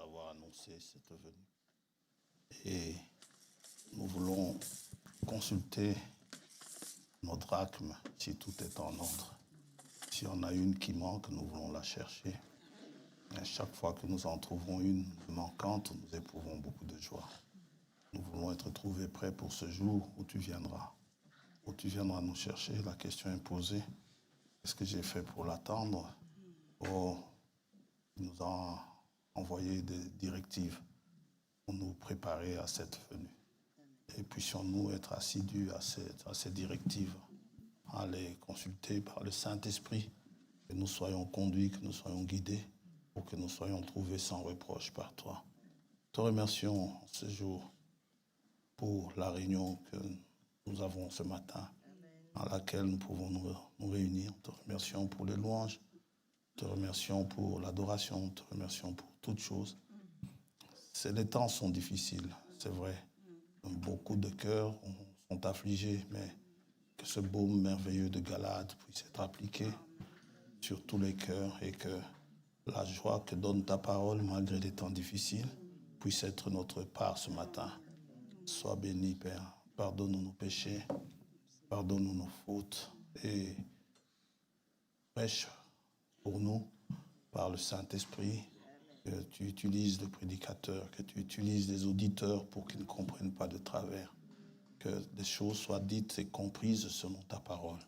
nous avoir annoncé cette venue. Et nous voulons consulter notre drachme si tout est en ordre. Si on a une qui manque, nous voulons la chercher. Et chaque fois que nous en trouvons une manquante, nous éprouvons beaucoup de joie. Nous voulons être trouvés prêts pour ce jour où tu viendras. Où tu viendras nous chercher. La question est posée. Qu'est-ce que j'ai fait pour l'attendre? Oh, il nous a envoyé des directives pour nous préparer à cette venue. Et puissions-nous être assidus à ces directives, à les consulter par le Saint-Esprit, que nous soyons conduits, que nous soyons guidés, pour que nous soyons trouvés sans reproche par toi. Te remercions ce jour pour la réunion que nous avons ce matin, à laquelle nous pouvons nous réunir. Te remercions pour les louanges, te remercions pour l'adoration, te remercions pour toutes choses. Les temps sont difficiles, c'est vrai. Beaucoup de cœurs sont affligés, mais que ce baume merveilleux de Galade puisse être appliqué sur tous les cœurs et que la joie que donne ta parole, malgré les temps difficiles, puisse être notre part ce matin. Sois béni, Père. Pardonne-nous nos péchés, pardonne-nous nos fautes et prêche pour nous par le Saint-Esprit. Que tu utilises le prédicateur, que tu utilises les auditeurs pour qu'ils ne comprennent pas de travers. Que des choses soient dites et comprises selon ta parole.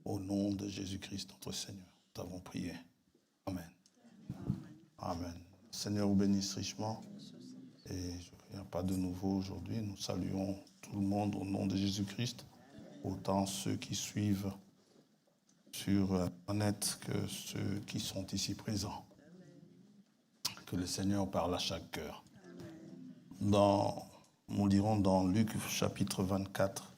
Au nom de Jésus-Christ, notre Seigneur, nous t'avons prié. Amen. Amen. Seigneur vous bénisse richement. Et il n'y a pas de nouveau aujourd'hui. Nous saluons tout le monde au nom de Jésus-Christ. Autant ceux qui suivent sur Internet que ceux qui sont ici présents. Que le Seigneur parle à chaque cœur. Nous lirons dans Luc chapitre 24.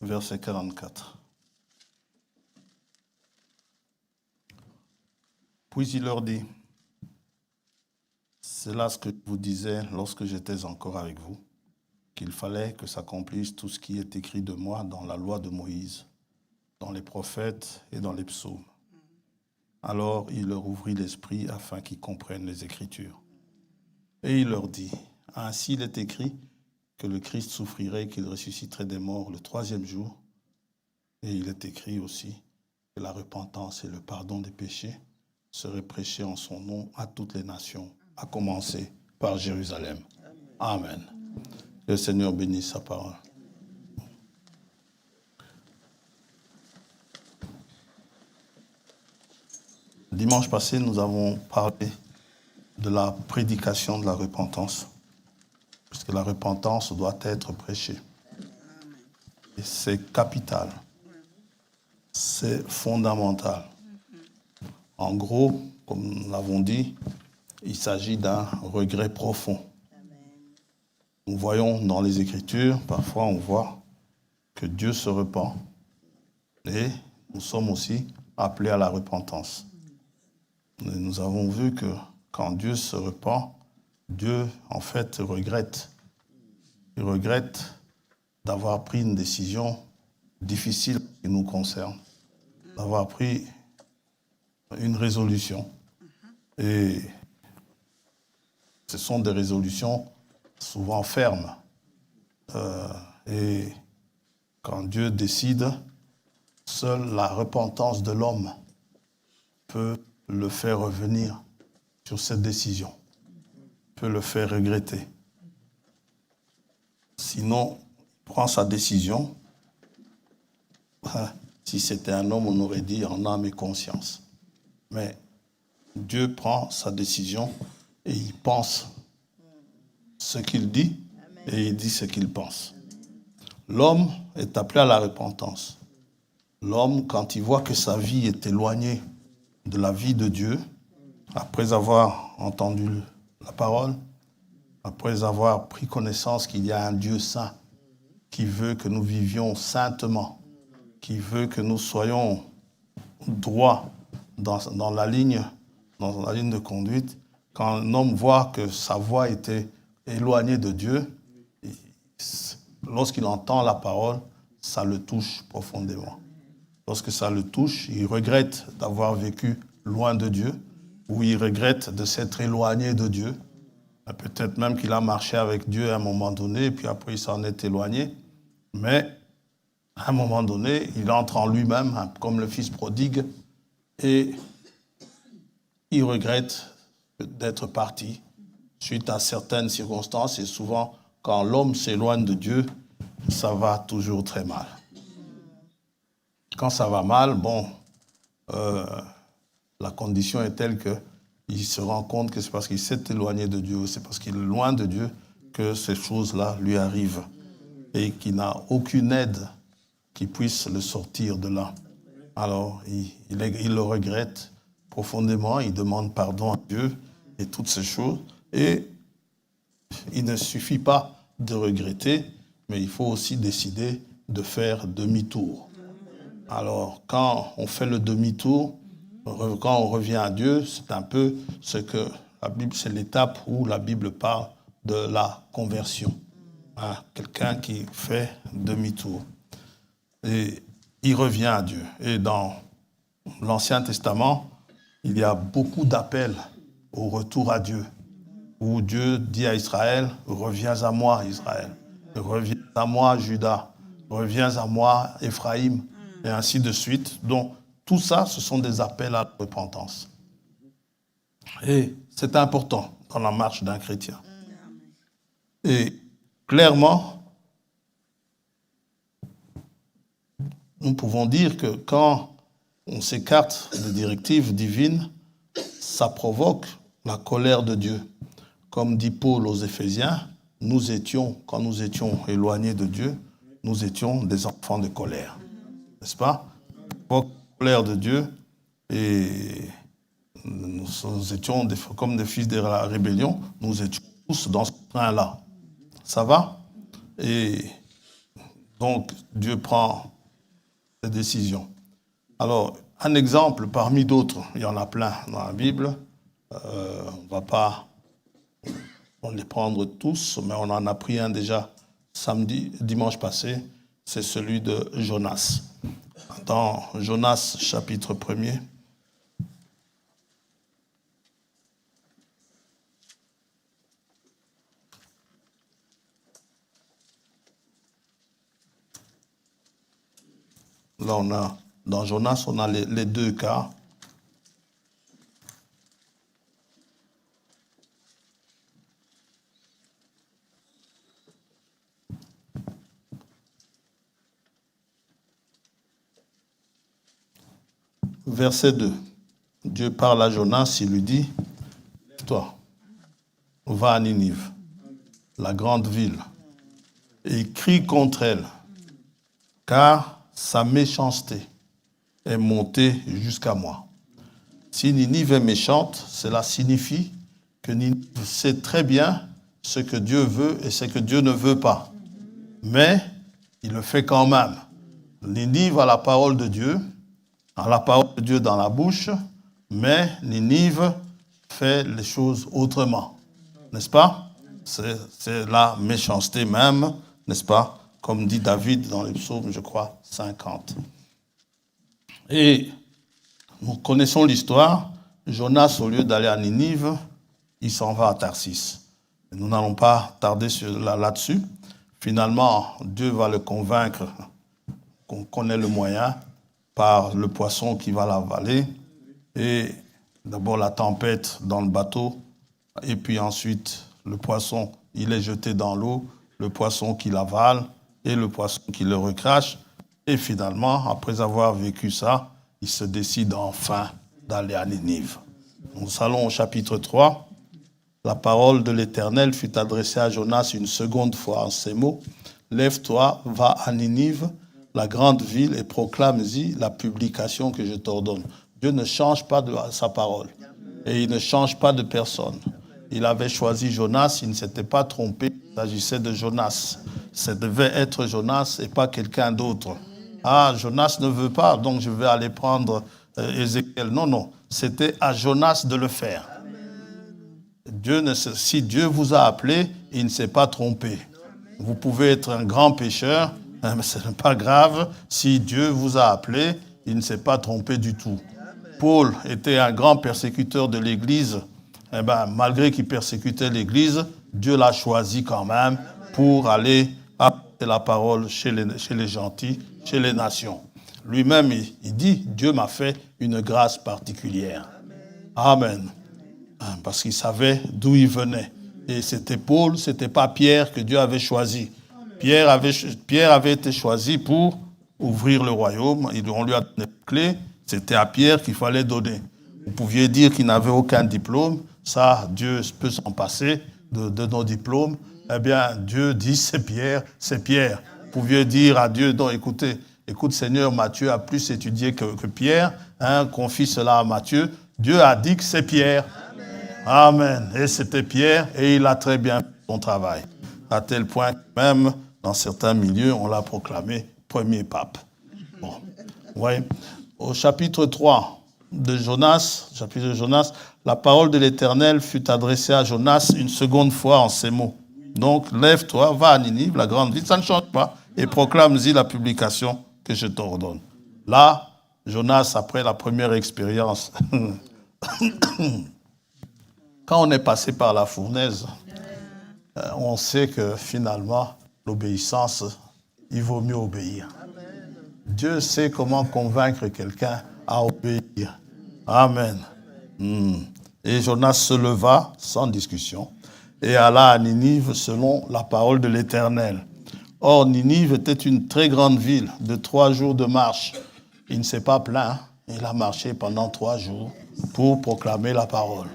Verset 44. Puis il leur dit, c'est là ce que je vous disais lorsque j'étais encore avec vous, qu'il fallait que s'accomplisse tout ce qui est écrit de moi dans la loi de Moïse, dans les prophètes et dans les psaumes. Alors il leur ouvrit l'esprit afin qu'ils comprennent les Écritures. Et il leur dit, ainsi il est écrit que le Christ souffrirait, qu'il ressusciterait des morts le 3e jour. Et il est écrit aussi que la repentance et le pardon des péchés seraient prêchés en son nom à toutes les nations, à commencer par Jérusalem. Amen. Que le Seigneur bénisse sa parole. Dimanche passé, nous avons parlé de la prédication de la repentance, puisque la repentance doit être prêchée. Et c'est capital. C'est fondamental. En gros, comme nous l'avons dit, il s'agit d'un regret profond. Nous voyons dans les Écritures, parfois on voit que Dieu se repent. Et nous sommes aussi appelés à la repentance. Et nous avons vu que quand Dieu se repent, Dieu en fait regrette. Il regrette d'avoir pris une décision difficile qui nous concerne, d'avoir pris une résolution. Et ce sont des résolutions souvent fermes. Et quand Dieu décide, seule la repentance de l'homme peut le faire revenir sur cette décision, peut le faire regretter. Sinon, il prend sa décision. Si c'était un homme, on aurait dit en âme et conscience. Mais Dieu prend sa décision et il pense ce qu'il dit et il dit ce qu'il pense. L'homme est appelé à la repentance. L'homme, quand il voit que sa vie est éloignée de la vie de Dieu, après avoir entendu la parole, après avoir pris connaissance qu'il y a un Dieu saint qui veut que nous vivions saintement, qui veut que nous soyons droits dans la ligne de conduite. Quand un homme voit que sa voie était éloignée de Dieu, lorsqu'il entend la parole, ça le touche profondément. Lorsque ça le touche, il regrette d'avoir vécu loin de Dieu, ou il regrette de s'être éloigné de Dieu. Peut-être même qu'il a marché avec Dieu à un moment donné, et puis après il s'en est éloigné. Mais à un moment donné, il entre en lui-même, comme le fils prodigue, et il regrette d'être parti suite à certaines circonstances. Et souvent, quand l'homme s'éloigne de Dieu, ça va toujours très mal. Quand ça va mal, la condition est telle qu'il se rend compte que c'est parce qu'il s'est éloigné de Dieu, c'est parce qu'il est loin de Dieu que ces choses-là lui arrivent et qu'il n'a aucune aide qui puisse le sortir de là. Alors, il le regrette profondément, il demande pardon à Dieu et toutes ces choses. Et il ne suffit pas de regretter, mais il faut aussi décider de faire demi-tour. Alors, quand on fait le demi-tour, quand on revient à Dieu, c'est un peu ce que la Bible, c'est l'étape où la Bible parle de la conversion. Quelqu'un qui fait demi-tour. Et il revient à Dieu. Et dans l'Ancien Testament, il y a beaucoup d'appels au retour à Dieu, où Dieu dit à Israël, « Reviens à moi, Israël. Reviens à moi, Juda. Reviens à moi, Éphraïm. » Et ainsi de suite. Donc, tout ça, ce sont des appels à la repentance. Et c'est important dans la marche d'un chrétien. Et clairement, nous pouvons dire que quand on s'écarte des directives divines, ça provoque la colère de Dieu. Comme dit Paul aux Éphésiens, quand nous étions éloignés de Dieu, nous étions des enfants de colère. N'est-ce pas? La colère de Dieu, et nous étions comme des fils de la rébellion, nous étions tous dans ce train-là. Ça va? Et donc, Dieu prend des décisions. Alors, un exemple parmi d'autres, il y en a plein dans la Bible, on ne va pas les prendre tous, mais on en a pris un déjà dimanche passé, c'est celui de Jonas. Dans Jonas, chapitre 1er, là, dans Jonas, on a les deux cas. Verset 2. Dieu parle à Jonas, il lui dit, « Toi, va à Ninive, la grande ville, et crie contre elle, car sa méchanceté est montée jusqu'à moi. » Si Ninive est méchante, cela signifie que Ninive sait très bien ce que Dieu veut et ce que Dieu ne veut pas. Mais il le fait quand même. Ninive a la parole de Dieu, a la parole de Dieu dans la bouche, mais Ninive fait les choses autrement. N'est-ce pas? C'est la méchanceté même, n'est-ce pas? Comme dit David dans les psaumes, je crois, 50. Et nous connaissons l'histoire. Jonas, au lieu d'aller à Ninive, il s'en va à Tarsis. Nous n'allons pas tarder là-dessus. Finalement, Dieu va le convaincre qu'on connaît le moyen par le poisson qui va l'avaler. Et d'abord la tempête dans le bateau, et puis ensuite le poisson, il est jeté dans l'eau, le poisson qui l'avale et le poisson qui le recrache. Et finalement, après avoir vécu ça, il se décide enfin d'aller à Ninive. Nous allons au chapitre 3. La parole de l'Éternel fut adressée à Jonas une seconde fois en ces mots. « Lève-toi, va à Ninive, la grande ville, et proclame-y la publication que je t'ordonne. » Dieu ne change pas de sa parole. Et il ne change pas de personne. il avait choisi Jonas, il ne s'était pas trompé, il s'agissait de Jonas. Ça devait être Jonas et pas quelqu'un d'autre. Ah, Jonas ne veut pas, donc je vais aller prendre Ézéchiel. Non, non, c'était à Jonas de le faire. Si Dieu vous a appelé, il ne s'est pas trompé. Vous pouvez être un grand pécheur, mais ce n'est pas grave. Si Dieu vous a appelé, il ne s'est pas trompé du tout. Paul était un grand persécuteur de l'Église. Eh ben, malgré qu'il persécutait l'Église, Dieu l'a choisi quand même pour aller apporter la parole chez les gentils, chez les nations. Lui-même, il dit, Dieu m'a fait une grâce particulière. Amen. Parce qu'il savait d'où il venait. Et c'était Paul, ce n'était pas Pierre que Dieu avait choisi. Pierre avait été choisi pour ouvrir le royaume. On lui a donné les clés. C'était à Pierre qu'il fallait donner. Vous pouviez dire qu'il n'avait aucun diplôme. Ça, Dieu peut s'en passer de nos diplômes. Eh bien, Dieu dit, c'est Pierre, c'est Pierre. Vous pouviez dire à Dieu, non, écoute Seigneur, Matthieu a plus étudié que Pierre. Confie cela à Matthieu. Dieu a dit que c'est Pierre. Amen. Et c'était Pierre, et il a très bien fait son travail. À tel point que même, dans certains milieux, on l'a proclamé premier pape. Bon. Ouais. Au chapitre 3 de Jonas, la parole de l'Éternel fut adressée à Jonas une seconde fois en ces mots. Donc, lève-toi, va à Ninive, la grande ville, ça ne change pas, et proclame-y la publication que je t'ordonne. Là, Jonas, après la première expérience, quand on est passé par la fournaise, on sait que finalement, l'obéissance, il vaut mieux obéir. Dieu sait comment convaincre quelqu'un à obéir. Amen. Et Jonas se leva, sans discussion, et alla à Ninive selon la parole de l'Éternel. Or, Ninive était une très grande ville de 3 jours de marche. Il ne s'est pas plaint, il a marché pendant 3 jours pour proclamer la parole.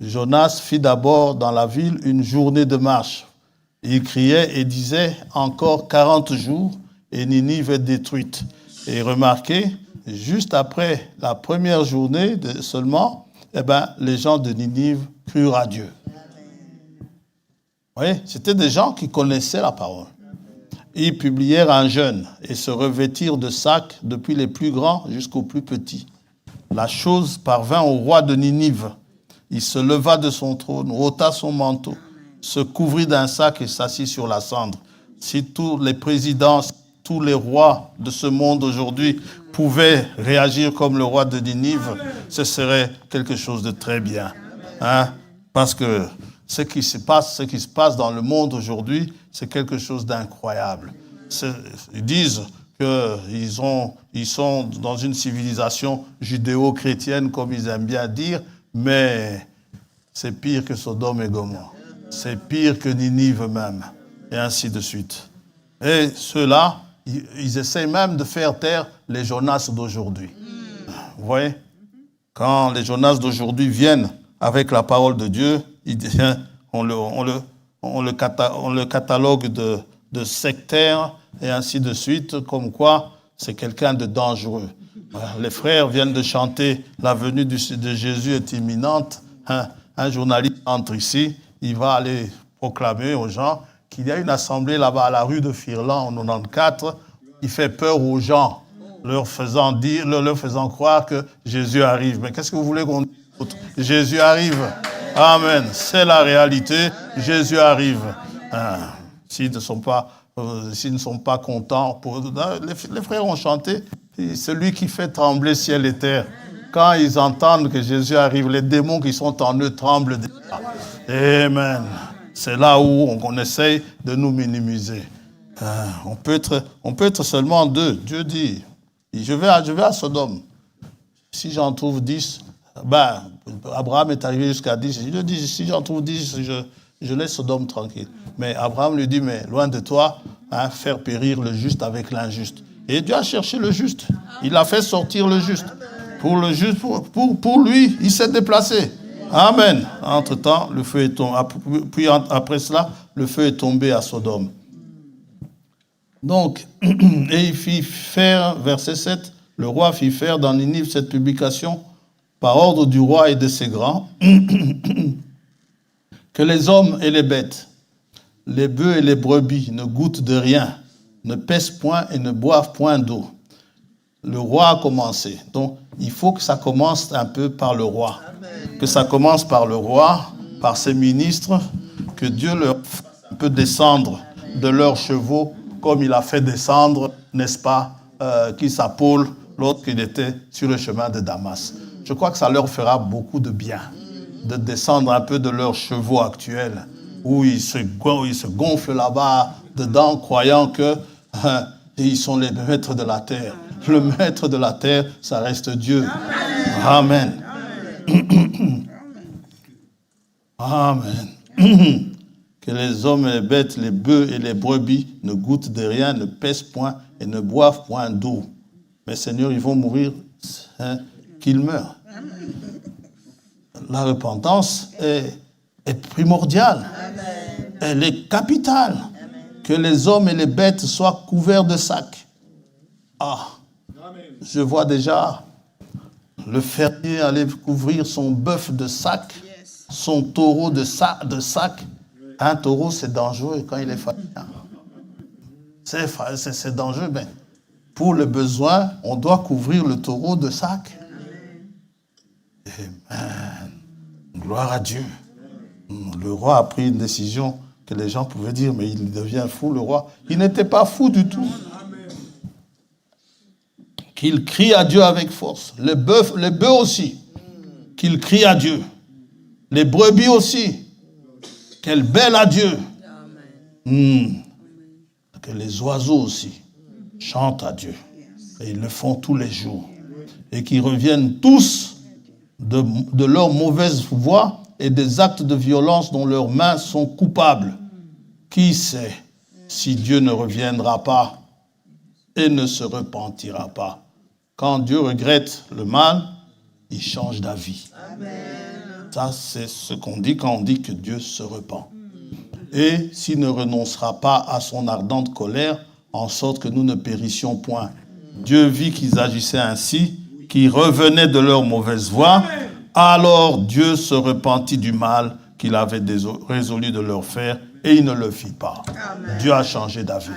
Jonas fit d'abord dans la ville une journée de marche. Il criait et disait « Encore 40 jours et Ninive est détruite ». Et remarquez, juste après la première journée seulement, les gens de Ninive crurent à Dieu. Oui, c'était des gens qui connaissaient la parole. Ils publièrent un jeûne et se revêtirent de sacs depuis les plus grands jusqu'aux plus petits. La chose parvint au roi de Ninive. Il se leva de son trône, ôta son manteau, se couvrit d'un sac et s'assit sur la cendre. Si tous les présidents, tous les rois de ce monde aujourd'hui pouvaient réagir comme le roi de Ninive, ce serait quelque chose de très bien. Parce que ce qui se passe dans le monde aujourd'hui, c'est quelque chose d'incroyable. Ils disent qu'ils sont dans une civilisation judéo-chrétienne, comme ils aiment bien dire, mais c'est pire que Sodome et Gomorrhe. C'est pire que Ninive même. Et ainsi de suite. Et ceux-là, ils essayent même de faire taire les Jonas d'aujourd'hui. Vous voyez? Quand les Jonas d'aujourd'hui viennent avec la parole de Dieu, on le catalogue de sectaire et ainsi de suite, comme quoi c'est quelqu'un de dangereux. Les frères viennent de chanter « La venue de Jésus est imminente ». Un journaliste entre ici, il va aller proclamer aux gens qu'il y a une assemblée là-bas à la rue de Firlan en 94. Il fait peur aux gens, leur faisant croire que Jésus arrive. Mais qu'est-ce que vous voulez qu'on dise? Jésus arrive. Amen. C'est la réalité. Jésus arrive. S'ils ne sont pas contents, les frères ont chanté. Celui qui fait trembler ciel et terre. Quand ils entendent que Jésus arrive, les démons qui sont en eux tremblent déjà. Amen. C'est là où on essaye de nous minimiser. On peut être seulement 2. Dieu dit, je vais à Sodome. Si j'en trouve 10, Abraham est arrivé jusqu'à 10. Il dit, si j'en trouve 10, je laisse Sodome tranquille. Mais Abraham lui dit, mais loin de toi, faire périr le juste avec l'injuste. Et Dieu a cherché le juste. Il a fait sortir le juste. Pour le juste, pour lui, il s'est déplacé. Amen. Entre-temps, le feu est tombé. Puis après cela, le feu est tombé à Sodome. Donc, et il fit faire, verset 7, le roi fit faire dans Ninive cette publication par ordre du roi et de ses grands. Que les hommes et les bêtes, les bœufs et les brebis ne goûtent de rien, ne pèsent point et ne boivent point d'eau. Le roi a commencé. Donc, il faut que ça commence un peu par le roi. Que ça commence par le roi, par ses ministres, que Dieu leur fasse un peu descendre de leurs chevaux, comme il a fait descendre, n'est-ce pas, qui s'appelle lorsqu'il était sur le chemin de Damas. Je crois que ça leur fera beaucoup de bien, de descendre un peu de leurs chevaux actuels, où ils se gonflent là-bas dedans, croyant que ils sont les maîtres de la terre. Le maître de la terre, ça reste Dieu. Amen. Amen. Que les hommes et les bêtes, les bœufs et les brebis ne goûtent de rien, ne pèsent point et ne boivent point d'eau. Mais Seigneur, ils vont mourir, qu'ils meurent. La repentance est primordiale. Amen. Elle est capitale. Amen. Que les hommes et les bêtes soient couverts de sacs. Ah, amen. Je vois déjà le fermier aller couvrir son bœuf de sac, son taureau de sac. Un taureau, c'est dangereux quand il est fatigué. C'est dangereux, mais pour le besoin, on doit couvrir le taureau de sac. Amen. Gloire à Dieu. Le roi a pris une décision que les gens pouvaient dire, mais il devient fou, le roi. Il n'était pas fou du tout. Qu'il crie à Dieu avec force. Les bœufs aussi. Qu'il crie à Dieu. Les brebis aussi. Qu'elles bêlent à Dieu. Que les oiseaux aussi chantent à Dieu. Et ils le font tous les jours. Et qu'ils reviennent tous de leur mauvaise voie et des actes de violence dont leurs mains sont coupables. Qui sait si Dieu ne reviendra pas et ne se repentira pas? Quand Dieu regrette le mal, il change d'avis. Ça, c'est ce qu'on dit quand on dit que Dieu se repent. Et s'il ne renoncera pas à son ardente colère, en sorte que nous ne périssions point. Dieu vit qu'ils agissaient ainsi, qu'ils revenaient de leur mauvaise voie, alors Dieu se repentit du mal qu'il avait résolu de leur faire et il ne le fit pas. Amen. Dieu a changé d'avis.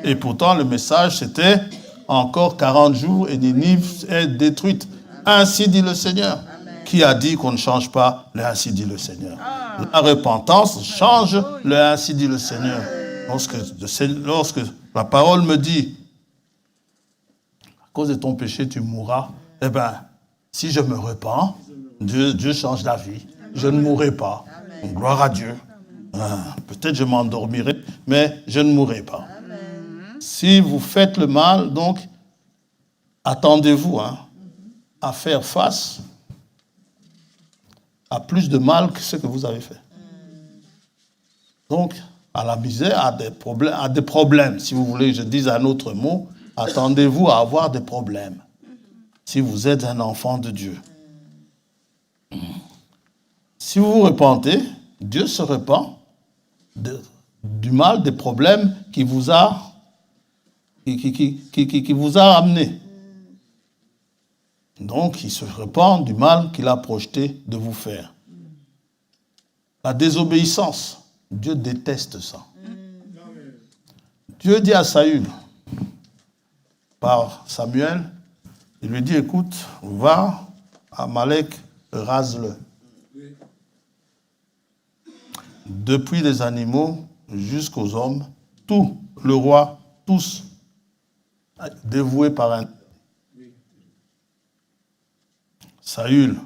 Et pourtant, le message, c'était encore 40 jours et Ninive est détruite. Ainsi dit le Seigneur. Amen. Qui a dit qu'on ne change pas le ainsi dit le Seigneur? La repentance change le ainsi dit le Seigneur. Lorsque la parole me dit, à cause de ton péché, tu mourras, eh bien, si je me repens, Dieu change d'avis. Je ne mourrai pas. Amen. Gloire à Dieu. Peut-être je m'endormirai, mais je ne mourrai pas. Amen. Si vous faites le mal, donc, attendez-vous à faire face à plus de mal que ce que vous avez fait. Donc, à la misère, à des problèmes. Si vous voulez que je dise un autre mot, attendez-vous à avoir des problèmes. Si vous êtes un enfant de Dieu. Si vous vous repentez, Dieu se repent du mal, des problèmes qui vous a amené. Donc, il se repent du mal qu'il a projeté de vous faire. La désobéissance, Dieu déteste ça. Dieu dit à Saül, par Samuel, il lui dit, écoute, va, Amalek, rase-le. Depuis les animaux jusqu'aux hommes, tout, le roi, tous, dévoués par un... Saül,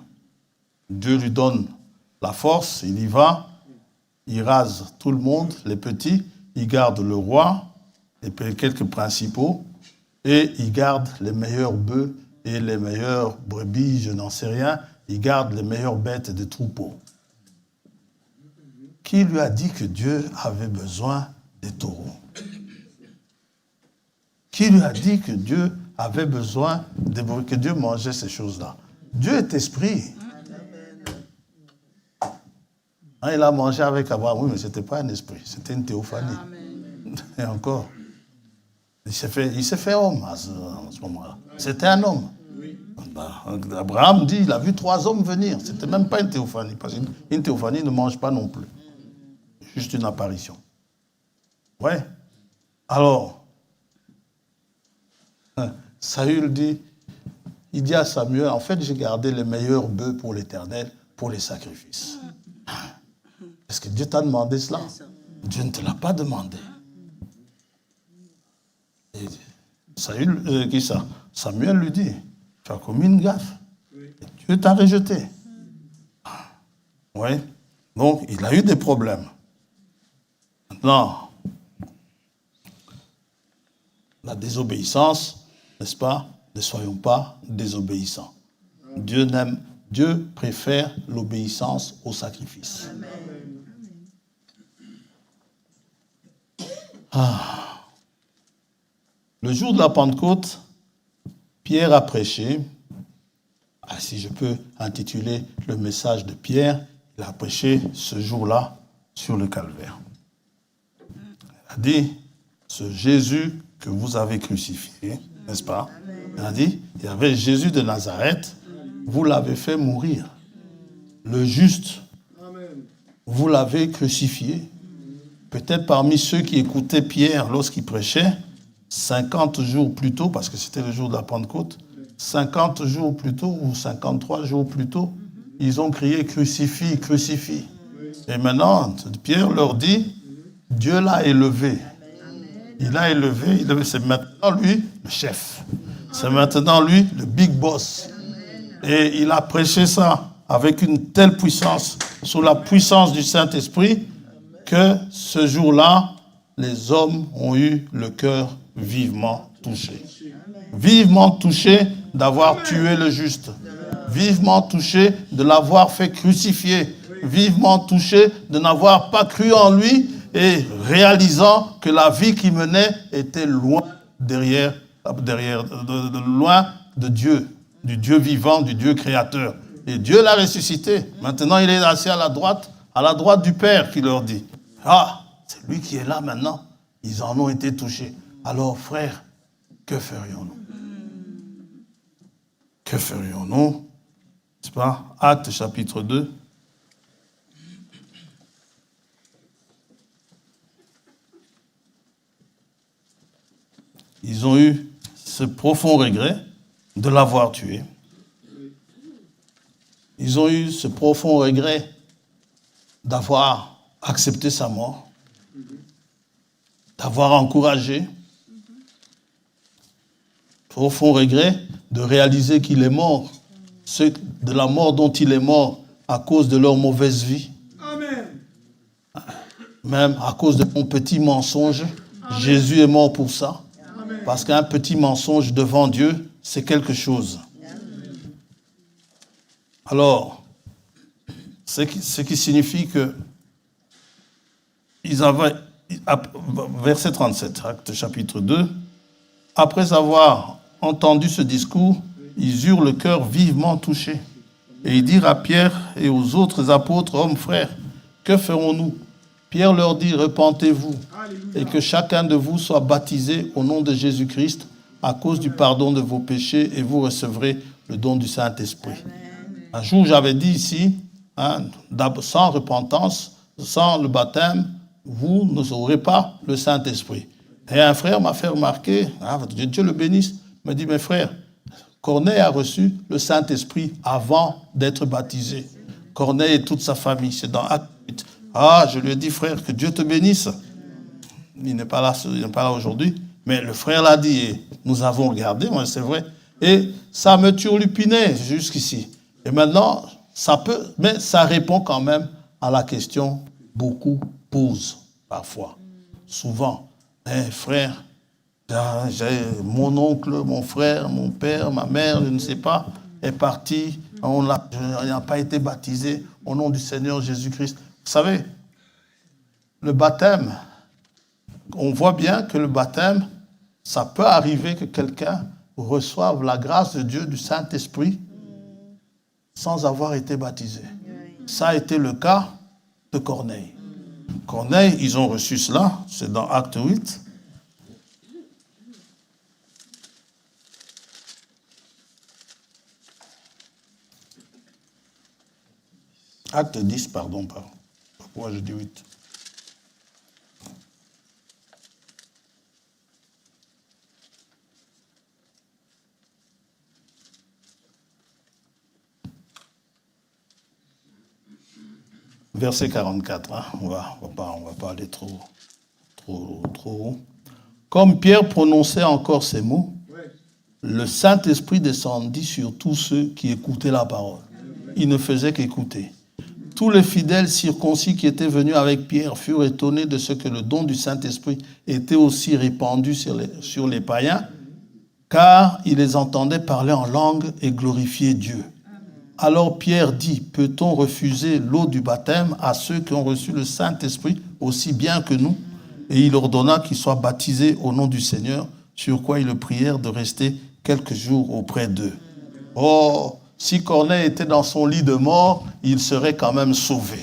Dieu lui donne la force, il y va, il rase tout le monde, les petits, il garde le roi, et quelques principaux, et il garde les meilleurs bœufs et les meilleures brebis, je n'en sais rien, il garde les meilleures bêtes des troupeaux. Qui lui a dit que Dieu avait besoin des taureaux? Qui lui a dit que Dieu avait besoin que Dieu mangeait ces choses-là? Dieu est esprit. Il a mangé avec Abraham, oui, mais ce n'était pas un esprit, c'était une théophanie. Amen. Et encore, il s'est fait homme à ce moment-là. C'était un homme. Abraham dit, il a vu 3 hommes venir. Ce n'était même pas une théophanie, parce qu'une théophanie ne mange pas non plus. juste une apparition. Ouais. Alors, Saül il dit à Samuel, en fait, j'ai gardé les meilleurs bœufs pour l'Éternel, pour les sacrifices. Est-ce que Dieu t'a demandé cela? Dieu ne te l'a pas demandé. Et Samuel lui dit, tu as commis une gaffe. Dieu t'a rejeté. Oui. Donc, il a eu des problèmes. Maintenant, la désobéissance, n'est-ce pas? Ne soyons pas désobéissants. Dieu préfère l'obéissance au sacrifice. Le jour de la Pentecôte, Pierre a prêché. Si je peux intituler le message de Pierre, il a prêché ce jour-là sur le calvaire. Il a dit, ce Jésus que vous avez crucifié, n'est-ce pas? Il a dit, il y avait Jésus de Nazareth, vous l'avez fait mourir. Le juste, vous l'avez crucifié. Peut-être parmi ceux qui écoutaient Pierre lorsqu'il prêchait, 50 jours plus tôt, parce que c'était le jour de la Pentecôte, 50 jours plus tôt ou 53 jours plus tôt, ils ont crié « Crucifie, crucifie ». Et maintenant, Pierre leur dit « Dieu l'a élevé ». Il l'a élevé, c'est maintenant lui le chef. C'est maintenant lui le big boss. Et il a prêché ça avec une telle puissance, sous la puissance du Saint-Esprit, que ce jour-là, les hommes ont eu le cœur vivement touché. Vivement touché d'avoir tué le juste. Vivement touché de l'avoir fait crucifier. Vivement touché de n'avoir pas cru en lui et réalisant que la vie qu'il menait était loin loin de Dieu, du Dieu vivant, du Dieu créateur. Et Dieu l'a ressuscité. Maintenant, il est assis à la droite du Père, qui leur dit, ah, c'est lui qui est là maintenant. Ils en ont été touchés. Alors, frères, que ferions-nous? Que ferions-nous? C'est pas? Actes chapitre 2. Ils ont eu ce profond regret de l'avoir tué. Ils ont eu ce profond regret d'avoir accepté sa mort, d'avoir encouragé. Profond regret de réaliser qu'il est mort, de la mort dont il est mort à cause de leur mauvaise vie. Amen. Même à cause de mon petit mensonge, amen. Jésus est mort pour ça. Amen. Parce qu'un petit mensonge devant Dieu, c'est quelque chose. Alors, ce qui signifie que ils avaient, verset 37, acte chapitre 2, après avoir entendu ce discours, ils eurent le cœur vivement touché. Et ils dirent à Pierre et aux autres apôtres, hommes frères, que ferons-nous? Pierre leur dit, repentez-vous et que chacun de vous soit baptisé au nom de Jésus-Christ à cause du pardon de vos péchés et vous recevrez le don du Saint-Esprit. Un jour, j'avais dit ici, sans repentance, sans le baptême, vous n'aurez pas le Saint-Esprit. Et un frère m'a fait remarquer, Dieu le bénisse, me dit, mes frères, Corneille a reçu le Saint-Esprit avant d'être baptisé. Corneille et toute sa famille, c'est dans Acte 8. Je lui ai dit, frère, que Dieu te bénisse. Il n'est pas là aujourd'hui, mais le frère l'a dit, et nous avons regardé, c'est vrai, et ça me turlupinait jusqu'ici. Et maintenant, mais ça répond quand même à la question que beaucoup posent parfois, souvent. Frère, mon oncle, mon frère, mon père, ma mère, je ne sais pas, est parti, il n'a pas été baptisé au nom du Seigneur Jésus-Christ. Vous savez, le baptême, on voit bien que le baptême, ça peut arriver que quelqu'un reçoive la grâce de Dieu, du Saint-Esprit, sans avoir été baptisé. Ça a été le cas de Corneille. Corneille, ils ont reçu cela, c'est dans Acte 8. Acte 10, pardon. Pourquoi je dis 8? verset 44. Hein. On va pas aller trop haut. Comme Pierre prononçait encore ces mots, le Saint-Esprit descendit sur tous ceux qui écoutaient la parole. Il ne faisait qu'écouter. Tous les fidèles circoncis qui étaient venus avec Pierre furent étonnés de ce que le don du Saint-Esprit était aussi répandu sur les païens, car ils les entendaient parler en langue et glorifier Dieu. Alors Pierre dit, peut-on refuser l'eau du baptême à ceux qui ont reçu le Saint-Esprit aussi bien que nous? Et il ordonna qu'ils soient baptisés au nom du Seigneur, sur quoi ils le prièrent de rester quelques jours auprès d'eux. Oh, si Corneille était dans son lit de mort, il serait quand même sauvé.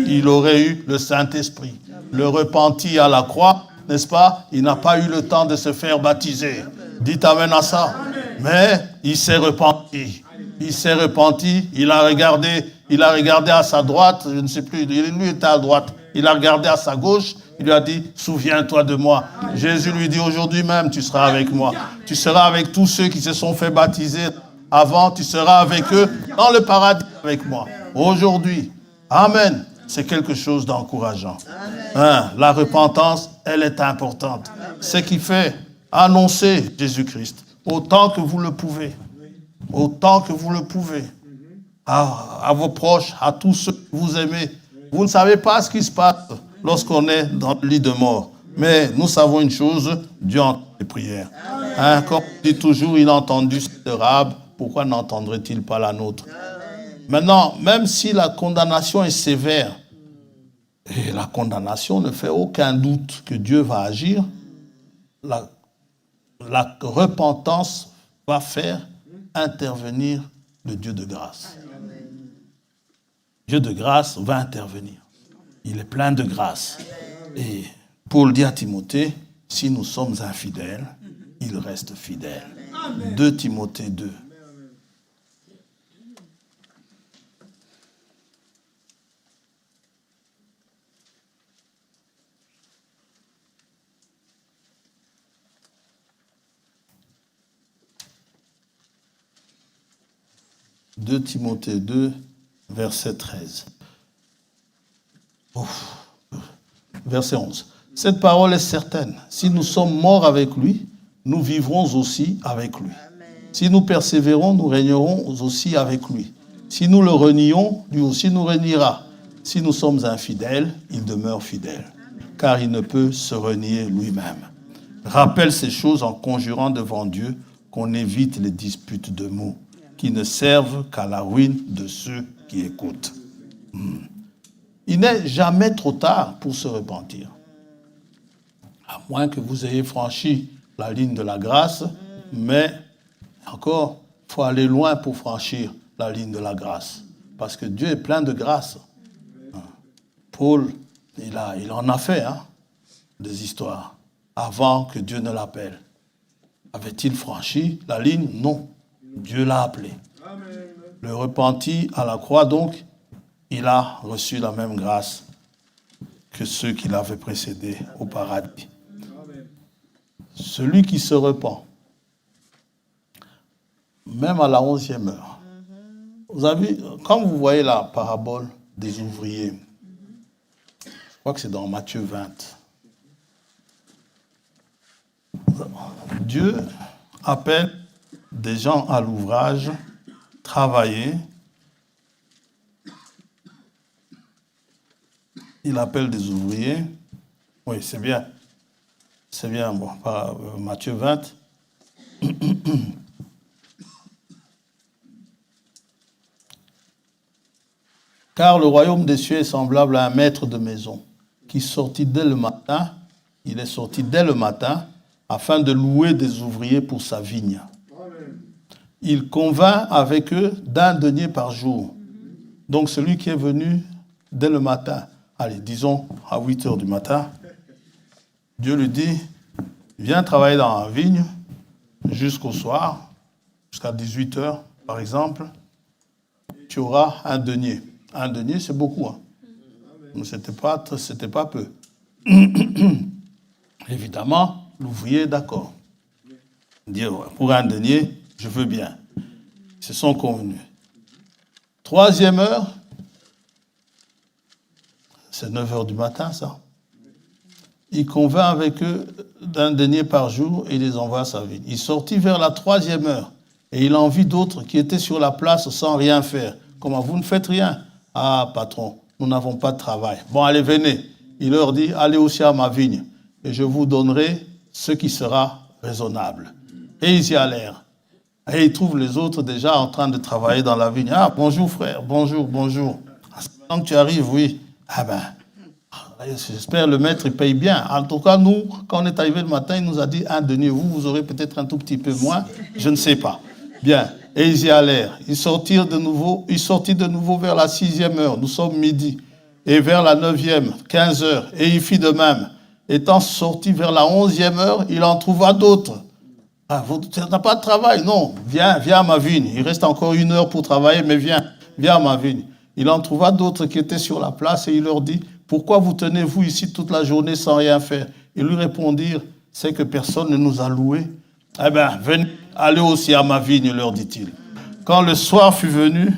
Il aurait eu le Saint-Esprit. Le repenti à la croix, n'est-ce pas? Il n'a pas eu le temps de se faire baptiser. Dites amen à ça. Mais il s'est repenti. Il s'est repenti. Il a regardé à sa droite. Je ne sais plus. Lui était à droite. Il a regardé à sa gauche. Il lui a dit, souviens-toi de moi. Jésus lui dit, aujourd'hui même, tu seras avec moi. Tu seras avec tous ceux qui se sont fait baptiser avant. Tu seras avec eux dans le paradis avec moi. Aujourd'hui. Amen. C'est quelque chose d'encourageant. Hein, la repentance, elle est importante. Ce qui fait annoncer Jésus-Christ autant que vous le pouvez. Autant que vous le pouvez. À vos proches, à tous ceux que vous aimez. Vous ne savez pas ce qui se passe lorsqu'on est dans le lit de mort. Mais nous savons une chose, Dieu entend les prières. Hein, comme on dit toujours, il a entendu cette rabe, pourquoi n'entendrait-il pas la nôtre? Maintenant, même si la condamnation est sévère, et la condamnation ne fait aucun doute que Dieu va agir, la repentance va faire intervenir le Dieu de grâce. Dieu de grâce va intervenir. Il est plein de grâce. Et Paul dit à Timothée, si nous sommes infidèles, il reste fidèle. 2 Timothée 2. « 2 Timothée 2, verset 13. Verset 11. Cette parole est certaine. Si nous sommes morts avec lui, nous vivrons aussi avec lui. Si nous persévérons, nous régnerons aussi avec lui. Si nous le renions, lui aussi nous régnera. Si nous sommes infidèles, il demeure fidèle, car il ne peut se renier lui-même. Rappelle ces choses en conjurant devant Dieu qu'on évite les disputes de mots qui ne servent qu'à la ruine de ceux qui écoutent. Il n'est jamais trop tard pour se repentir. À moins que vous ayez franchi la ligne de la grâce, mais encore, il faut aller loin pour franchir la ligne de la grâce. Parce que Dieu est plein de grâce. Paul, il en a fait des histoires avant que Dieu ne l'appelle. Avait-il franchi la ligne? Non. Dieu l'a appelé. Le repenti à la croix, donc, il a reçu la même grâce que ceux qui l'avaient précédé au paradis. Celui qui se repent, même à la 11e heure. Vous avez, quand vous voyez la parabole des ouvriers, je crois que c'est dans Matthieu 20. Dieu appelle des gens à l'ouvrage, travailler. Il appelle des ouvriers. Oui, c'est bien. C'est bien, bon, Matthieu 20. Car le royaume des cieux est semblable à un maître de maison qui sortit dès le matin, il est sorti dès le matin afin de louer des ouvriers pour sa vigne. Il convint avec eux d'1 denier par jour. Donc celui qui est venu dès le matin, allez, disons à 8 heures du matin, Dieu lui dit, viens travailler dans la vigne jusqu'au soir, jusqu'à 18 heures par exemple, tu auras 1 denier. 1 denier, c'est beaucoup. Mais c'était pas peu. Évidemment, l'ouvrier est d'accord. Dire, pour 1 denier, je veux bien. Ils se sont convenus. 3e heure, C'est 9 heures du matin, ça. Il convainc avec eux d'un denier par jour et il les envoie à sa vigne. Il sortit vers la 3e heure et il en vit d'autres qui étaient sur la place sans rien faire. Comment, vous ne faites rien? Ah, patron, nous n'avons pas de travail. Bon, allez, venez. Il leur dit, allez aussi à ma vigne et je vous donnerai ce qui sera raisonnable. Et ils y allèrent. Et ils trouvent les autres déjà en train de travailler dans la vigne. Ah, bonjour frère, bonjour, bonjour. Quand tu arrives, oui. Ah ben, j'espère le maître, il paye bien. En tout cas, nous, quand on est arrivé le matin, il nous a dit, un denier, vous aurez peut-être un tout petit peu moins, je ne sais pas. Bien, et ils y allèrent. Ils sortit de nouveau vers la 6e heure, nous sommes midi. Et vers la 9e, 15 heures, et il fit de même. Étant sorti vers la 11e heure, il en trouva d'autres. Ah, tu n'as pas de travail? Non, viens à ma vigne. Il reste encore 1 heure pour travailler, mais viens à ma vigne. Il en trouva d'autres qui étaient sur la place et il leur dit, pourquoi vous tenez-vous ici toute la journée sans rien faire? Ils lui répondirent, c'est que personne ne nous a loués. Eh bien, venez, allez aussi à ma vigne, leur dit-il. Quand le soir fut venu,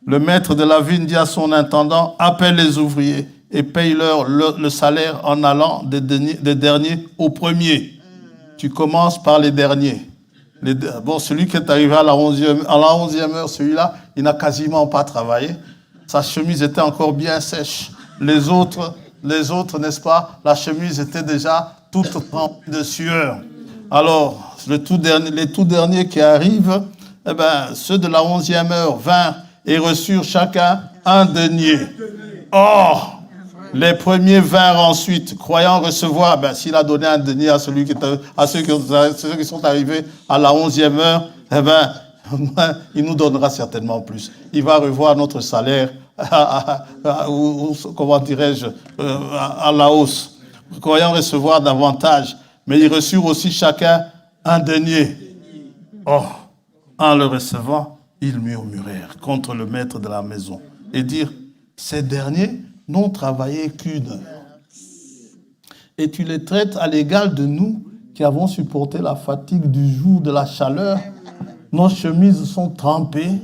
le maître de la vigne dit à son intendant, appelle les ouvriers et paye-leur le salaire en allant des derniers aux premiers. Tu commences par les derniers. Bon, celui qui est arrivé à la 11e heure, celui-là, il n'a quasiment pas travaillé. Sa chemise était encore bien sèche. Les autres, n'est-ce pas, la chemise était déjà toute remplie de sueur. Alors, les tout derniers qui arrivent, eh ben, ceux de la 11e heure vinrent et reçurent chacun un denier. Or, les premiers vinrent ensuite, croyant recevoir, s'il a donné un denier à ceux qui sont arrivés à la 11e heure, eh ben, il nous donnera certainement plus. Il va revoir notre salaire, comment dirais-je, à la hausse, croyant recevoir davantage. Mais ils reçurent aussi chacun un denier. Or, en le recevant, ils murmurèrent contre le maître de la maison et dirent, ces derniers n'ont travaillé qu'une heure. Et tu les traites à l'égal de nous qui avons supporté la fatigue du jour, de la chaleur. Nos chemises sont trempées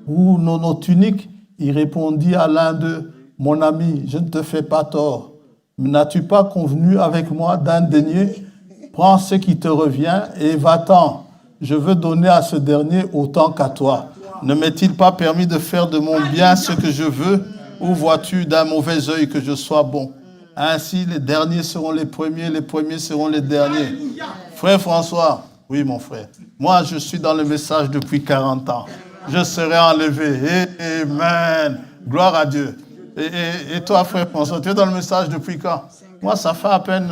ou nos tuniques. Il répondit à l'un d'eux, mon ami, je ne te fais pas tort. N'as-tu pas convenu avec moi d'un denier? Prends ce qui te revient et va-t'en. Je veux donner à ce dernier autant qu'à toi. Ne m'est-il pas permis de faire de mon bien ce que je veux? Ou vois-tu d'un mauvais œil que je sois bon? Ainsi, les derniers seront les premiers seront les derniers. Frère François, oui mon frère, moi je suis dans le message depuis 40 ans. Je serai enlevé. Amen. Gloire à Dieu. Et toi, frère François, tu es dans le message depuis quand? Moi, ça fait à peine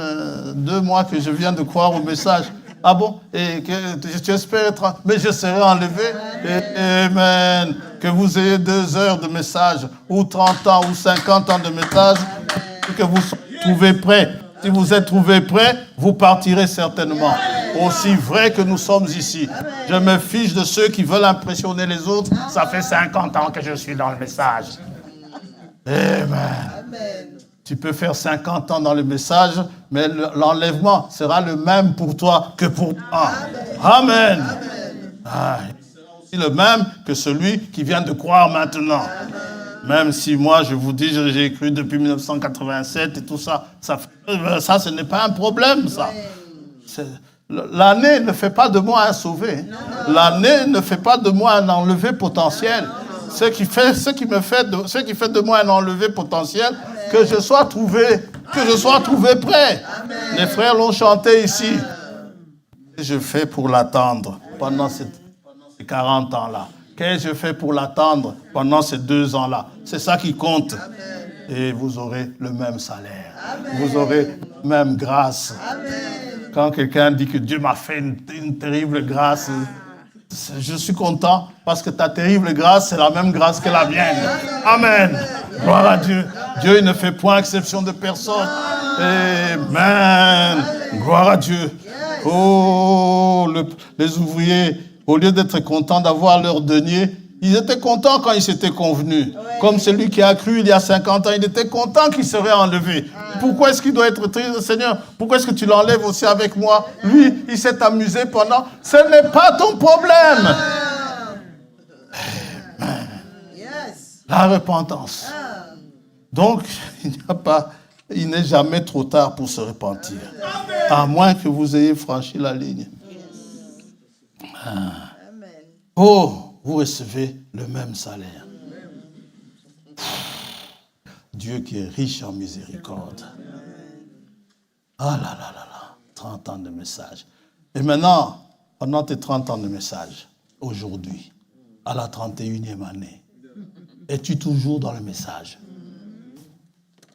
2 mois que je viens de croire au message. Ah bon? Et que tu espères être... Mais je serai enlevé. Amen. Que vous ayez 2 heures de message, ou 30 ans, ou 50 ans de message, que vous soyez trouvés prêts. Si vous êtes trouvés prêts, vous partirez certainement. Aussi vrai que nous sommes ici. Je me fiche de ceux qui veulent impressionner les autres. Ça fait 50 ans que je suis dans le message. Amen. Tu peux faire 50 ans dans le message, mais l'enlèvement sera le même pour toi que pour moi. Amen. C'est le même que celui qui vient de croire maintenant. Même si moi, je vous dis, j'ai cru depuis 1987 et tout ça, ça ce n'est pas un problème, ça. L'année ne fait pas de moi un sauvé. L'année ne fait pas de moi un enlevé potentiel. Ce qui fait de moi un enlevé potentiel, que je sois trouvé prêt. Amen. Les frères l'ont chanté ici. Qu'est-ce que je fais pour l'attendre pendant ces 40 ans-là? Qu'est-ce que je fais pour l'attendre pendant ces 2 ans-là? C'est ça qui compte. Amen. Et vous aurez le même salaire. Amen. Vous aurez la même grâce. Amen. Quand quelqu'un dit que Dieu m'a fait une terrible grâce, je suis content parce que ta terrible grâce, c'est la même grâce que la mienne. Amen. Gloire à Dieu. Dieu il ne fait point exception de personne. Amen. Gloire à Dieu. Oh, les ouvriers, au lieu d'être contents d'avoir leur denier, ils étaient contents quand ils s'étaient convenus. Comme celui qui a cru il y a 50 ans, il était content qu'il serait enlevé. Pourquoi est-ce qu'il doit être triste, Seigneur? Pourquoi est-ce que tu l'enlèves aussi avec moi? Lui, il s'est amusé pendant. Ce n'est pas ton problème. La repentance. Donc, il n'est jamais trop tard pour se repentir. À moins que vous ayez franchi la ligne. Ah. Oh, vous recevez le même salaire. Dieu qui est riche en miséricorde. Ah là là là là, 30 ans de message. Et maintenant, pendant tes 30 ans de message, aujourd'hui, à la 31e année, es-tu toujours dans le message?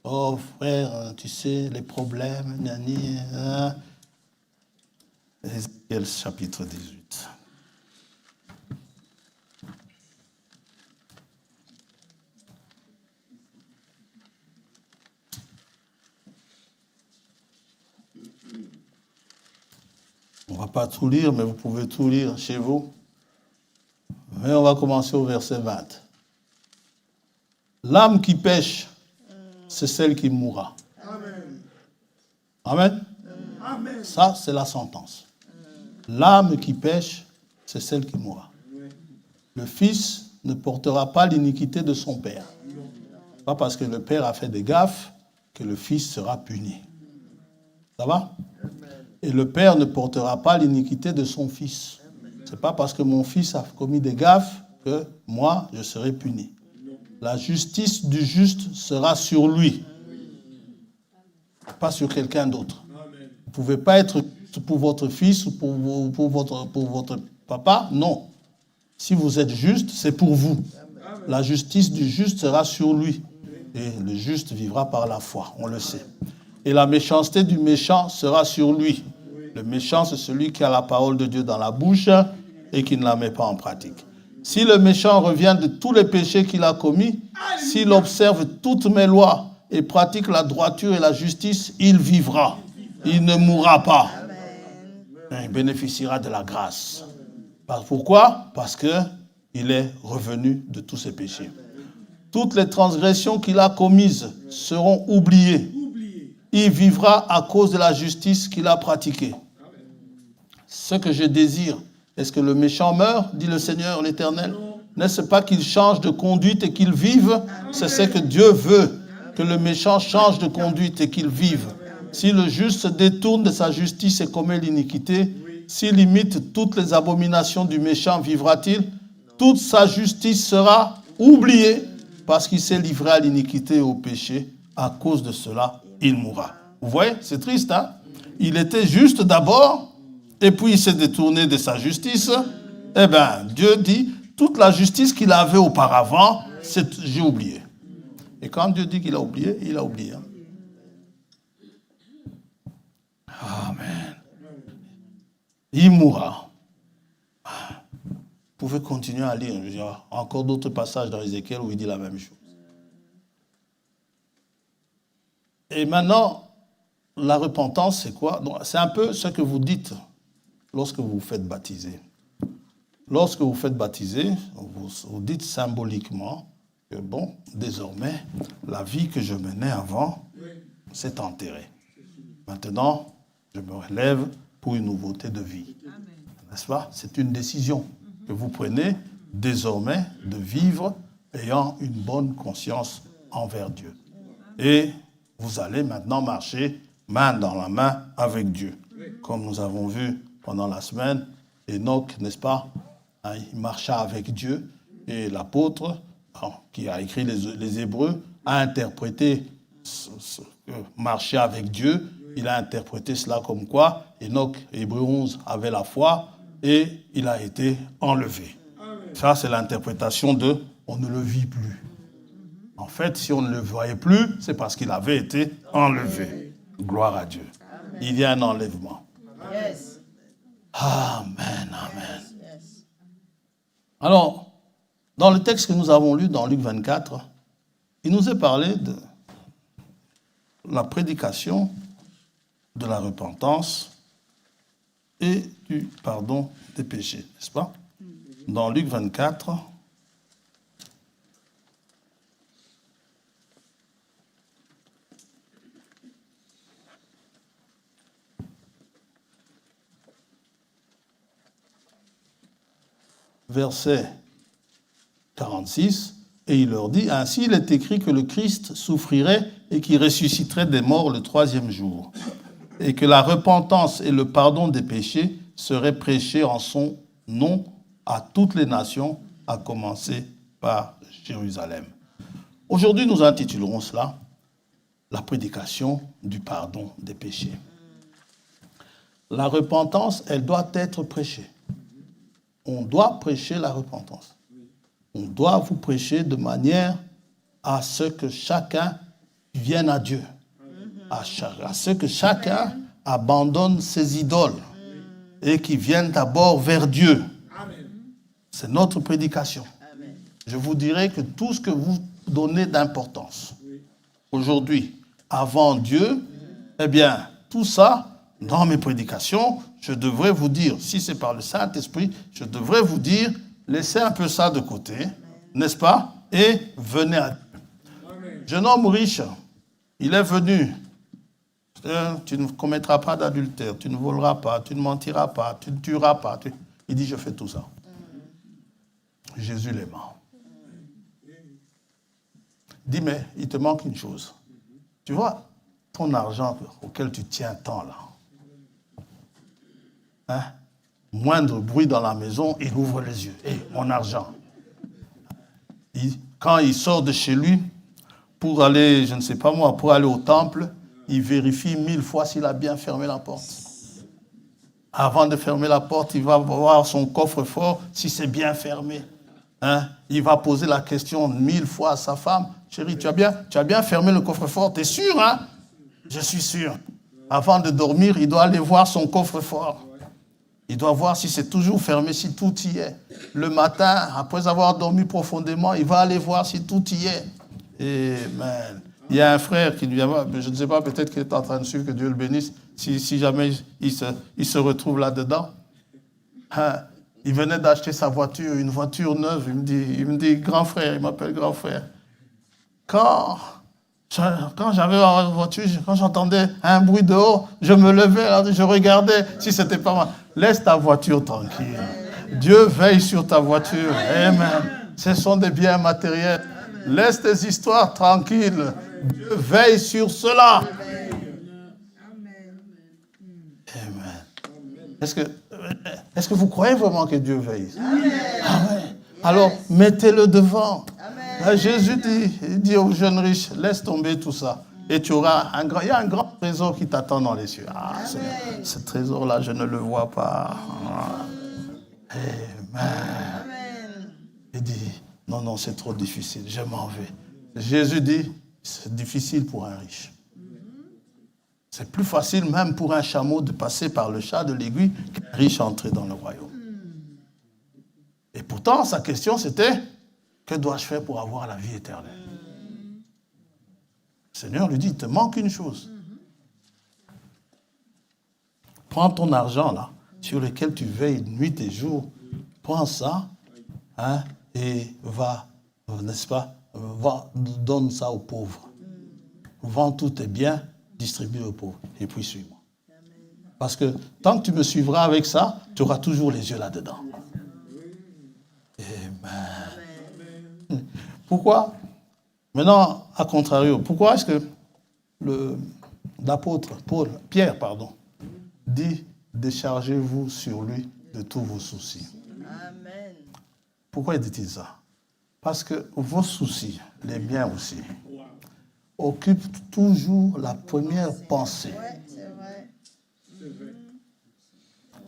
Oh frère, tu sais, les problèmes, nani, hein? Ézéchiel chapitre 18. On ne va pas tout lire, mais vous pouvez tout lire chez vous. Mais on va commencer au verset 20. L'âme qui pêche, c'est celle qui mourra. Amen. Amen. Ça, c'est la sentence. L'âme qui pêche, c'est celle qui mourra. Le fils ne portera pas l'iniquité de son père. Pas parce que le père a fait des gaffes que le fils sera puni. Ça va? Et le père ne portera pas l'iniquité de son fils. Ce n'est pas parce que mon fils a commis des gaffes que moi, je serai puni. La justice du juste sera sur lui, pas sur quelqu'un d'autre. Vous ne pouvez pas être juste pour votre fils ou pour votre papa, non. Si vous êtes juste, c'est pour vous. La justice du juste sera sur lui. Et le juste vivra par la foi, on le sait. Et la méchanceté du méchant sera sur lui. Le méchant, c'est celui qui a la parole de Dieu dans la bouche et qui ne la met pas en pratique. Si le méchant revient de tous les péchés qu'il a commis, s'il observe toutes mes lois et pratique la droiture et la justice, il vivra. Il ne mourra pas. Il bénéficiera de la grâce. Pourquoi? Parce qu'il est revenu de tous ses péchés. Toutes les transgressions qu'il a commises seront oubliées. Il vivra à cause de la justice qu'il a pratiquée. Ce que je désire, est-ce que le méchant meurt, dit le Seigneur l'Éternel? N'est-ce pas qu'il change de conduite et qu'il vive? C'est ce que Dieu veut, que le méchant change de conduite et qu'il vive. Si le juste se détourne de sa justice et commet l'iniquité, s'il imite toutes les abominations du méchant, vivra-t-il? Toute sa justice sera oubliée parce qu'il s'est livré à l'iniquité et au péché. À cause de cela, il mourra. Vous voyez, c'est triste, hein? Il était juste d'abord, et puis il s'est détourné de sa justice. Eh bien, Dieu dit, toute la justice qu'il avait auparavant, j'ai oublié. Et quand Dieu dit qu'il a oublié, il a oublié. Hein? Amen. Il mourra. Vous pouvez continuer à lire. Il y a encore d'autres passages dans Ézéchiel où il dit la même chose. Et maintenant, la repentance, c'est quoi? C'est un peu ce que vous dites lorsque vous vous faites baptiser. Lorsque vous faites baptiser, vous dites symboliquement que, bon, désormais, la vie que je menais avant s'est enterrée. Maintenant, je me relève pour une nouveauté de vie. N'est-ce pas? C'est une décision que vous prenez désormais de vivre ayant une bonne conscience envers Dieu. Et vous allez maintenant marcher main dans la main avec Dieu. Comme nous avons vu pendant la semaine, Enoch, n'est-ce pas? Il marcha avec Dieu et l'apôtre, qui a écrit les Hébreux, a interprété marcher avec Dieu. Il a interprété cela comme quoi Enoch, Hébreux 11, avait la foi et il a été enlevé. Ça, c'est l'interprétation de « on ne le vit plus ». En fait, si on ne le voyait plus, c'est parce qu'il avait été enlevé. Gloire à Dieu. Il y a un enlèvement. Amen, amen. Alors, dans le texte que nous avons lu dans Luc 24, il nous est parlé de la prédication de la repentance et du pardon des péchés, n'est-ce pas? Dans Luc 24, verset 46, Et il leur dit, ainsi il est écrit que le Christ souffrirait et qu'il ressusciterait des morts le 3e jour, et que la repentance et le pardon des péchés seraient prêchés en son nom à toutes les nations, à commencer par Jérusalem. Aujourd'hui, nous intitulerons cela « La prédication du pardon des péchés ». La repentance, elle doit être prêchée. On doit prêcher la repentance. On doit vous prêcher de manière à ce que chacun vienne à Dieu, à ce que chacun abandonne ses idoles et qui vienne d'abord vers Dieu. C'est notre prédication. Je vous dirai que tout ce que vous donnez d'importance aujourd'hui avant Dieu, eh bien, tout ça, dans mes prédications, je devrais vous dire, si c'est par le Saint-Esprit, je devrais vous dire, laissez un peu ça de côté, n'est-ce pas? Et venez à Dieu. Jeune homme riche, il est venu. Tu ne commettras pas d'adultère, tu ne voleras pas, tu ne mentiras pas, tu ne tueras pas. Il dit, je fais tout ça. Jésus l'est mort. Il dit, mais il te manque une chose. Tu vois, ton argent auquel tu tiens tant là, hein? Moindre bruit dans la maison, il ouvre les yeux. Hé, mon argent. Quand il sort de chez lui pour aller, je ne sais pas moi, pour aller au temple, il vérifie 1000 fois s'il a bien fermé la porte. Avant de fermer la porte, il va voir son coffre-fort si c'est bien fermé. Hein? Il va poser la question 1000 fois à sa femme. Chérie, tu as bien fermé le coffre-fort, tu es sûr, hein? Je suis sûr. Avant de dormir, il doit aller voir son coffre-fort. Il doit voir si c'est toujours fermé, si tout y est. Le matin, après avoir dormi profondément, il va aller voir si tout y est. Amen. Il y a un frère qui vient voir, je ne sais pas, peut-être qu'il est en train de suivre, que Dieu le bénisse, si jamais il se retrouve là-dedans. Hein? Il venait d'acheter sa voiture, une voiture neuve. Il me dit, grand frère, il m'appelle grand frère. Quand j'avais la voiture, quand j'entendais un bruit dehors, je me levais, je regardais si c'était pas mal. Laisse ta voiture tranquille. Dieu veille sur ta voiture. Amen. Ce sont des biens matériels. Laisse tes histoires tranquilles. Dieu veille sur cela. Amen. Est-ce que vous croyez vraiment que Dieu veille? Amen. Alors, mettez-le devant. Amen. Jésus dit aux jeunes riches, laisse tomber tout ça. Et tu auras il y a un grand trésor qui t'attend dans les cieux. Ah, ce trésor-là, je ne le vois pas. Amen. Il dit, non, c'est trop difficile, je m'en vais. Jésus dit, c'est difficile pour un riche. C'est plus facile même pour un chameau de passer par le chat de l'aiguille qu'un riche entrer dans le royaume. Et pourtant, sa question c'était, que dois-je faire pour avoir la vie éternelle? Le Seigneur lui dit, il te manque une chose. Prends ton argent là, sur lequel tu veilles nuit et jour, prends ça, hein, et va, n'est-ce pas, donne ça aux pauvres. Vends tous tes biens, distribue aux pauvres, et puis suis-moi. Parce que tant que tu me suivras avec ça, tu auras toujours les yeux là-dedans. Amen. Pourquoi? Maintenant, à contrario, pourquoi est-ce que l'apôtre Pierre, dit déchargez-vous sur lui de tous vos soucis? Amen. Pourquoi dit-il ça? Parce que vos soucis, les miens aussi, occupent toujours la première pensée. Ouais, c'est vrai.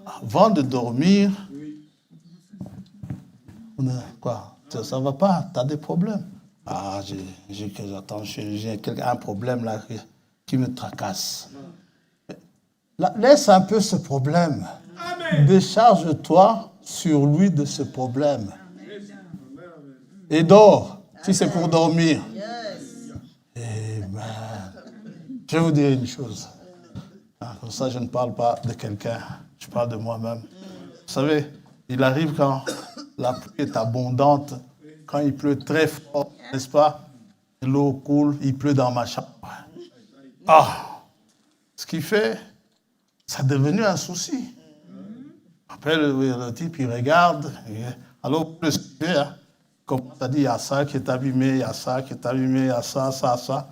Avant de dormir, quoi? Ça ne va pas, tu as des problèmes. Ah, j'ai un problème là qui me tracasse. Laisse un peu ce problème. Amen. Décharge-toi sur lui de ce problème. Et dors, si c'est pour dormir. Amen. Je vais vous dire une chose. Comme ça, je ne parle pas de quelqu'un. Je parle de moi-même. Vous savez, il arrive quand la pluie est abondante, quand il pleut très fort, n'est-ce pas? L'eau coule, il pleut dans ma chambre. Ah! Ce qui fait, ça est devenu un souci. Après, le type, il regarde. Alors, le sujet, commence à dire, il y a ça qui est abîmé, il y a ça qui est abîmé, il y a ça, ça, ça.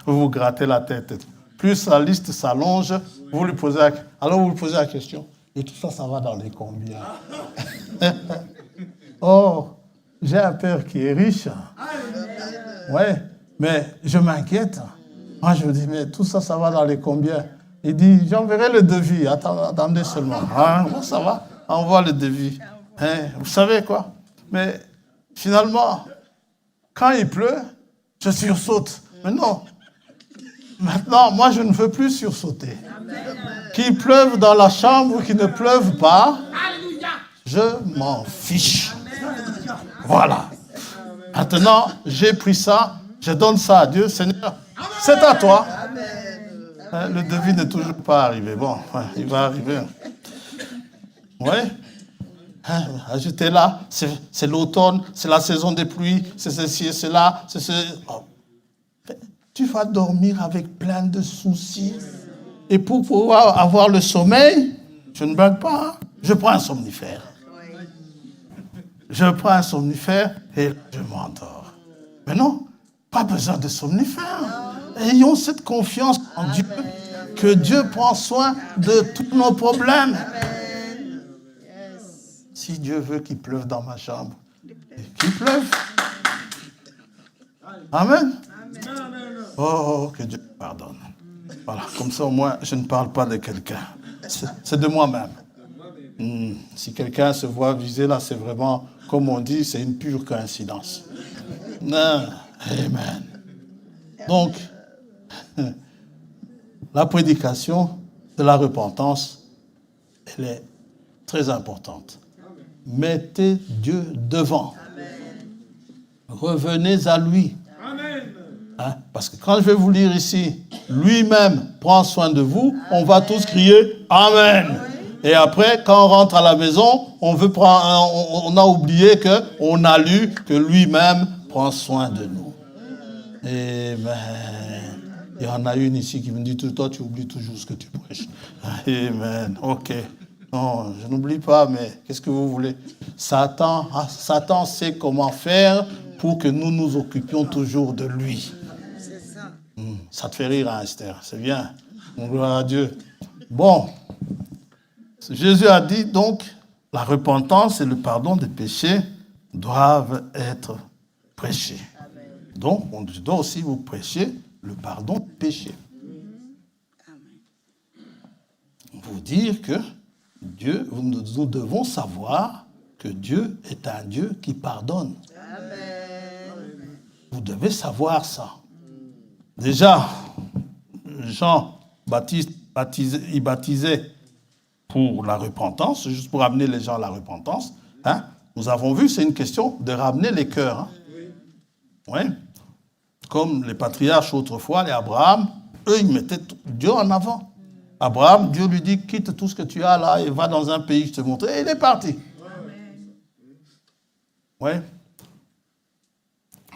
Vous vous grattez la tête. Plus la liste s'allonge, vous lui posez la question. Et tout ça, ça va dans les combien? Oh, j'ai un père qui est riche. Ouais, mais je m'inquiète. Moi, je me dis, mais tout ça, ça va dans les combien? Il dit, j'enverrai le devis. Attendez seulement. Hein, ça va, envoie le devis. Hein, vous savez quoi? Mais finalement, quand il pleut, je sursaute. Mais non. Maintenant, moi, je ne veux plus sursauter. Qu'il pleuve dans la chambre ou qu'il ne pleuve pas, je m'en fiche. Voilà. Maintenant, j'ai pris ça, je donne ça à Dieu. Seigneur, c'est à toi. Le devis n'est toujours pas arrivé. Bon, il va arriver. Oui. J'étais là, c'est l'automne, c'est la saison des pluies, c'est ceci et cela, c'est ce... Oh. Tu vas dormir avec plein de soucis. Et pour pouvoir avoir le sommeil, je ne blague pas, hein, je prends un somnifère. Je prends un somnifère et je m'endors. Mais non, pas besoin de somnifère. Ayons cette confiance en Dieu, que Dieu prend soin de tous nos problèmes. Si Dieu veut qu'il pleuve dans ma chambre, qu'il pleuve. Amen. Oh, que Dieu me pardonne. Voilà, comme ça au moins, je ne parle pas de quelqu'un. C'est de moi-même. Si quelqu'un se voit visé là, c'est vraiment, comme on dit, c'est une pure coïncidence. Non. Amen. Donc, la prédication de la repentance, elle est très importante. Mettez Dieu devant. Revenez à lui. Hein? Parce que quand je vais vous lire ici, lui-même prend soin de vous, on va tous crier Amen. Et après, quand on rentre à la maison, on a oublié qu'on a lu que lui-même prend soin de nous. Amen. Il y en a une ici qui me dit, toi, tu oublies toujours ce que tu prêches. Amen. Ok. Non, je n'oublie pas, mais qu'est-ce que vous voulez? Satan sait comment faire pour que nous nous occupions toujours de lui. Ça te fait rire, hein, Esther? C'est bien. Gloire à Dieu. Bon. Jésus a dit donc, la repentance et le pardon des péchés doivent être prêchés. Donc, on doit aussi vous prêcher le pardon des péchés. Vous dire que Dieu, nous devons savoir que Dieu est un Dieu qui pardonne. Amen. Vous devez savoir ça. Déjà, Jean-Baptiste, il baptisait pour la repentance, juste pour amener les gens à la repentance. Hein? Nous avons vu, c'est une question de ramener les cœurs. Hein? Oui. Comme les patriarches autrefois, les Abraham, eux, ils mettaient Dieu en avant. Abraham, Dieu lui dit, quitte tout ce que tu as là et va dans un pays, je te montre. Et il est parti. Oui.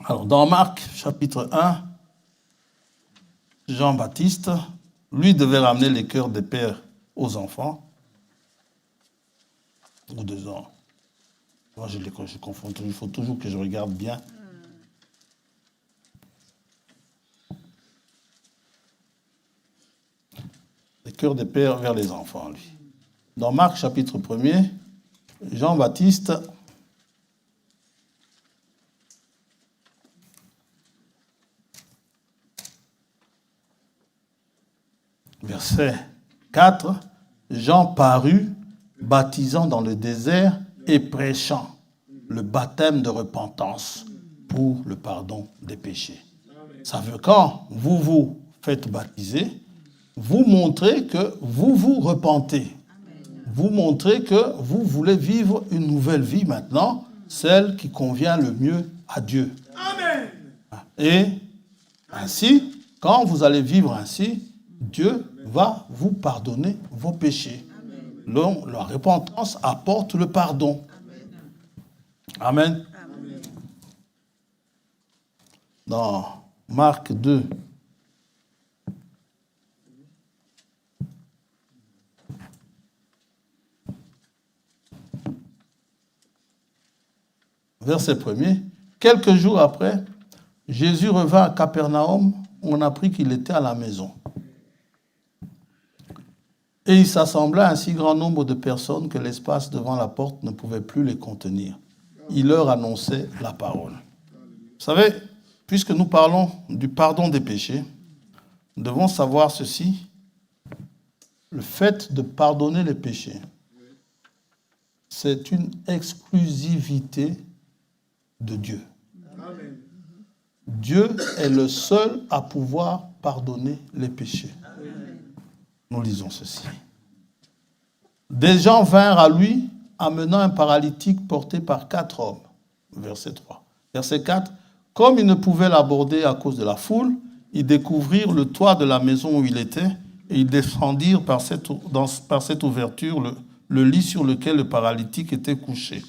Alors, dans Marc, chapitre 1, Jean-Baptiste, lui devait ramener les cœurs des pères aux enfants. Ou 2 ans. Moi, je confonds toujours. Il faut toujours que je regarde bien. Les cœurs des pères vers les enfants, lui. Dans Marc, chapitre 1er, Jean-Baptiste, verset 4, Jean parut, baptisant dans le désert et prêchant le baptême de repentance pour le pardon des péchés. Ça veut quand vous vous faites baptiser, vous montrez que vous vous repentez. Vous montrez que vous voulez vivre une nouvelle vie maintenant, celle qui convient le mieux à Dieu. Amen. Et ainsi, quand vous allez vivre ainsi, Dieu va vous pardonner vos péchés. Donc, la repentance apporte le pardon. Amen. Amen. Dans Marc 2, Verset 1er. Quelques jours après, Jésus revint à Capernaum. On apprit qu'il était à la maison. Et il s'assembla un si grand nombre de personnes que l'espace devant la porte ne pouvait plus les contenir. Il leur annonçait la parole. Vous savez, puisque nous parlons du pardon des péchés, nous devons savoir ceci. Le fait de pardonner les péchés, c'est une exclusivité de Dieu. Amen. Dieu est le seul à pouvoir pardonner les péchés. Amen. Nous lisons ceci. Des gens vinrent à lui, amenant un paralytique porté par 4 hommes. Verset 3. Verset 4. Comme ils ne pouvaient l'aborder à cause de la foule, ils découvrirent le toit de la maison où il était, et ils descendirent par cette ouverture le lit sur lequel le paralytique était couché.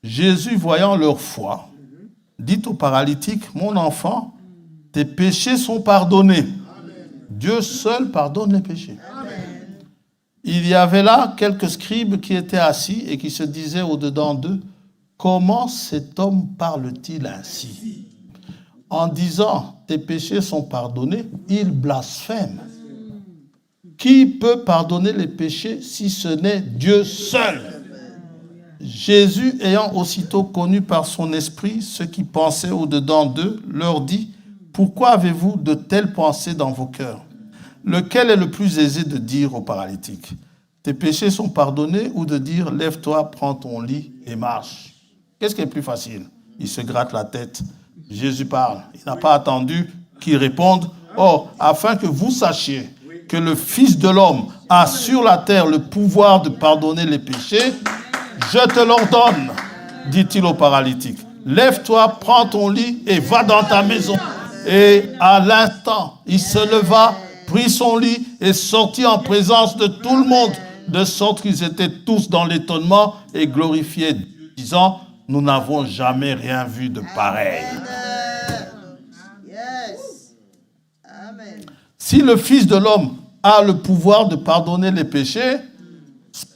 Jésus, voyant leur foi, dit au paralytique, « Mon enfant, tes péchés sont pardonnés. » Dieu seul pardonne les péchés. Amen. Il y avait là quelques scribes qui étaient assis et qui se disaient au-dedans d'eux, « Comment cet homme parle-t-il ainsi ?» En disant, « Tes péchés sont pardonnés », il blasphème. Qui peut pardonner les péchés si ce n'est Dieu seul? Jésus, ayant aussitôt connu par son esprit ce qui pensait au-dedans d'eux, leur dit, « Pourquoi avez-vous de telles pensées dans vos cœurs? Lequel est le plus aisé de dire au paralytique, « Tes péchés sont pardonnés » ou de dire, « Lève-toi, prends ton lit et marche » Qu'est-ce qui est plus facile? Il se gratte la tête. Jésus parle. Il n'a pas attendu qu'il réponde. Or, afin que vous sachiez que le Fils de l'homme a sur la terre le pouvoir de pardonner les péchés, je te l'ordonne, dit-il au paralytique. Lève-toi, prends ton lit et va dans ta maison. Et à l'instant, il se leva, prit son lit et sortit en présence de tout le monde, de sorte qu'ils étaient tous dans l'étonnement et glorifiaient, disant, nous n'avons jamais rien vu de pareil. Si le Fils de l'homme a le pouvoir de pardonner les péchés,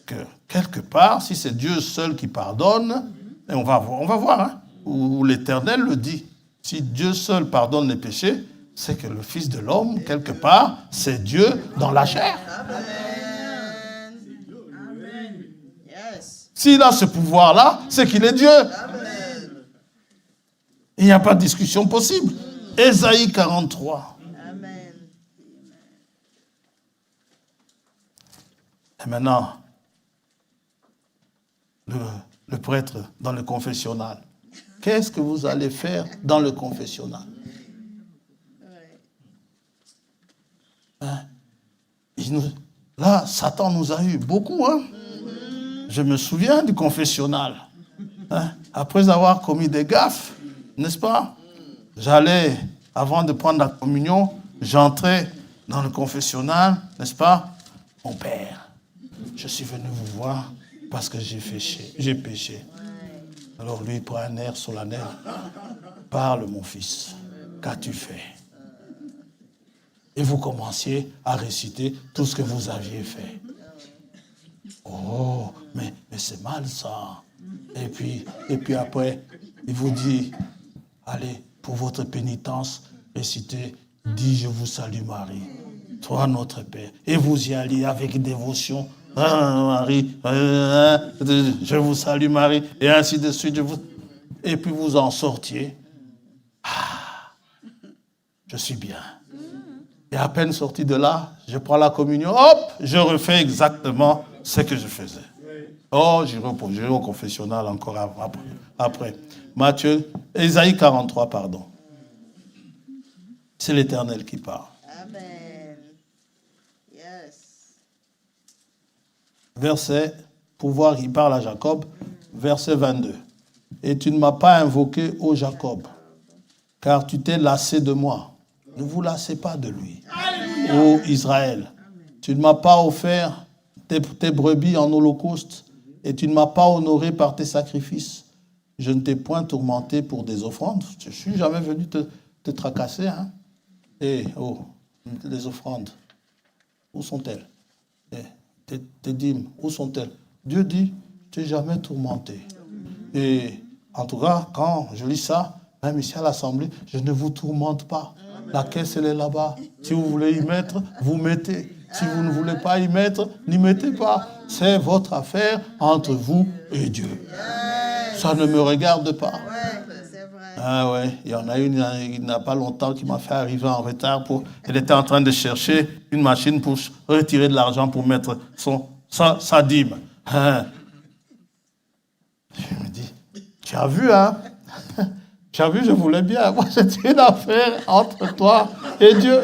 que quelque part, si c'est Dieu seul qui pardonne, et on va voir, hein, où l'Éternel le dit, si Dieu seul pardonne les péchés, c'est que le Fils de l'homme, quelque part, c'est Dieu dans la chair. Amen. Amen. Yes. S'il a ce pouvoir-là, c'est qu'il est Dieu. Amen. Il n'y a pas de discussion possible. Ésaïe 43. Et maintenant, le prêtre dans le confessionnal. Qu'est-ce que vous allez faire dans le confessionnal? Hein? Là, Satan nous a eu beaucoup. Hein? Je me souviens du confessionnal. Hein? Après avoir commis des gaffes, n'est-ce pas? J'allais, avant de prendre la communion, j'entrais dans le confessionnal, n'est-ce pas? Mon père, je suis venu vous voir parce que j'ai péché. Alors lui, il prend un air solennel. Parle, mon fils, qu'as-tu fait? Et vous commenciez à réciter tout ce que vous aviez fait. Oh, mais c'est mal ça. Et puis après, il vous dit, allez, pour votre pénitence, récitez, dis je vous salue Marie, toi notre Père. Et vous y allez avec dévotion. Marie, je vous salue Marie, et ainsi de suite. Et puis vous en sortiez. Ah, je suis bien. Et à peine sorti de là, je prends la communion, hop, je refais exactement ce que je faisais. Oh, j'irai au confessionnal encore après. Matthieu, Ésaïe 43, pardon. C'est l'Éternel qui parle. Amen. Yes. Verset, pouvoir, il parle à Jacob, verset 22. Et tu ne m'as pas invoqué, ô Jacob, car tu t'es lassé de moi. Ne vous lassez pas de lui. Ô Israël, tu ne m'as pas offert tes brebis en holocauste et tu ne m'as pas honoré par tes sacrifices. Je ne t'ai point tourmenté pour des offrandes. Je ne suis jamais venu te tracasser. Hein? Et, les offrandes, où sont-elles? Tes dîmes, où sont-elles? Dieu dit, tu n'es jamais tourmenté. Et En tout cas, quand je lis ça, même ici à l'Assemblée, je ne vous tourmente pas. La caisse, elle est là-bas. Si vous voulez y mettre, vous mettez. Si vous ne voulez pas y mettre, n'y mettez pas. C'est votre affaire entre vous et Dieu. Ça ne me regarde pas. Ah ouais, il y en a une, il n'y a pas longtemps, qui m'a fait arriver en retard. Elle était en train de chercher une machine pour retirer de l'argent pour mettre sa dîme. Hein. Je me dis, tu as vu, hein? Tu as vu, je voulais bien. Moi, c'est une affaire entre toi et Dieu.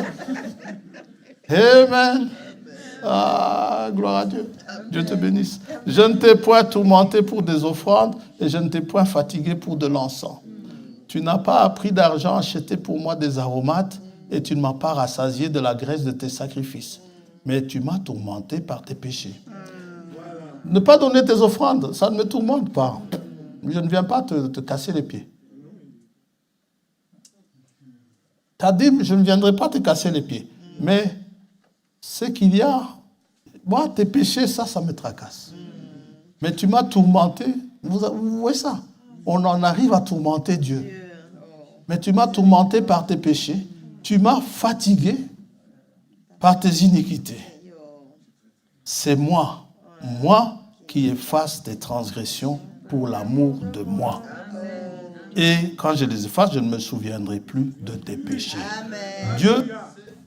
Amen. Ah, gloire à Dieu. Dieu te bénisse. Je ne t'ai point tourmenté pour des offrandes et je ne t'ai point fatigué pour de l'encens. Tu n'as pas appris d'argent acheté pour moi des aromates et tu ne m'as pas rassasié de la graisse de tes sacrifices. Mais tu m'as tourmenté par tes péchés. Ne pas donner tes offrandes, ça ne me tourmente pas. Je ne viens pas te casser les pieds. Ta dîme, je ne viendrai pas te casser les pieds. Mais ce qu'il y a, moi, tes péchés, ça me tracasse. Mais tu m'as tourmenté. Vous voyez ça? On en arrive à tourmenter Dieu. Mais tu m'as tourmenté par tes péchés. Tu m'as fatigué par tes iniquités. C'est moi qui efface tes transgressions pour l'amour de moi. Et quand je les efface, je ne me souviendrai plus de tes péchés. Dieu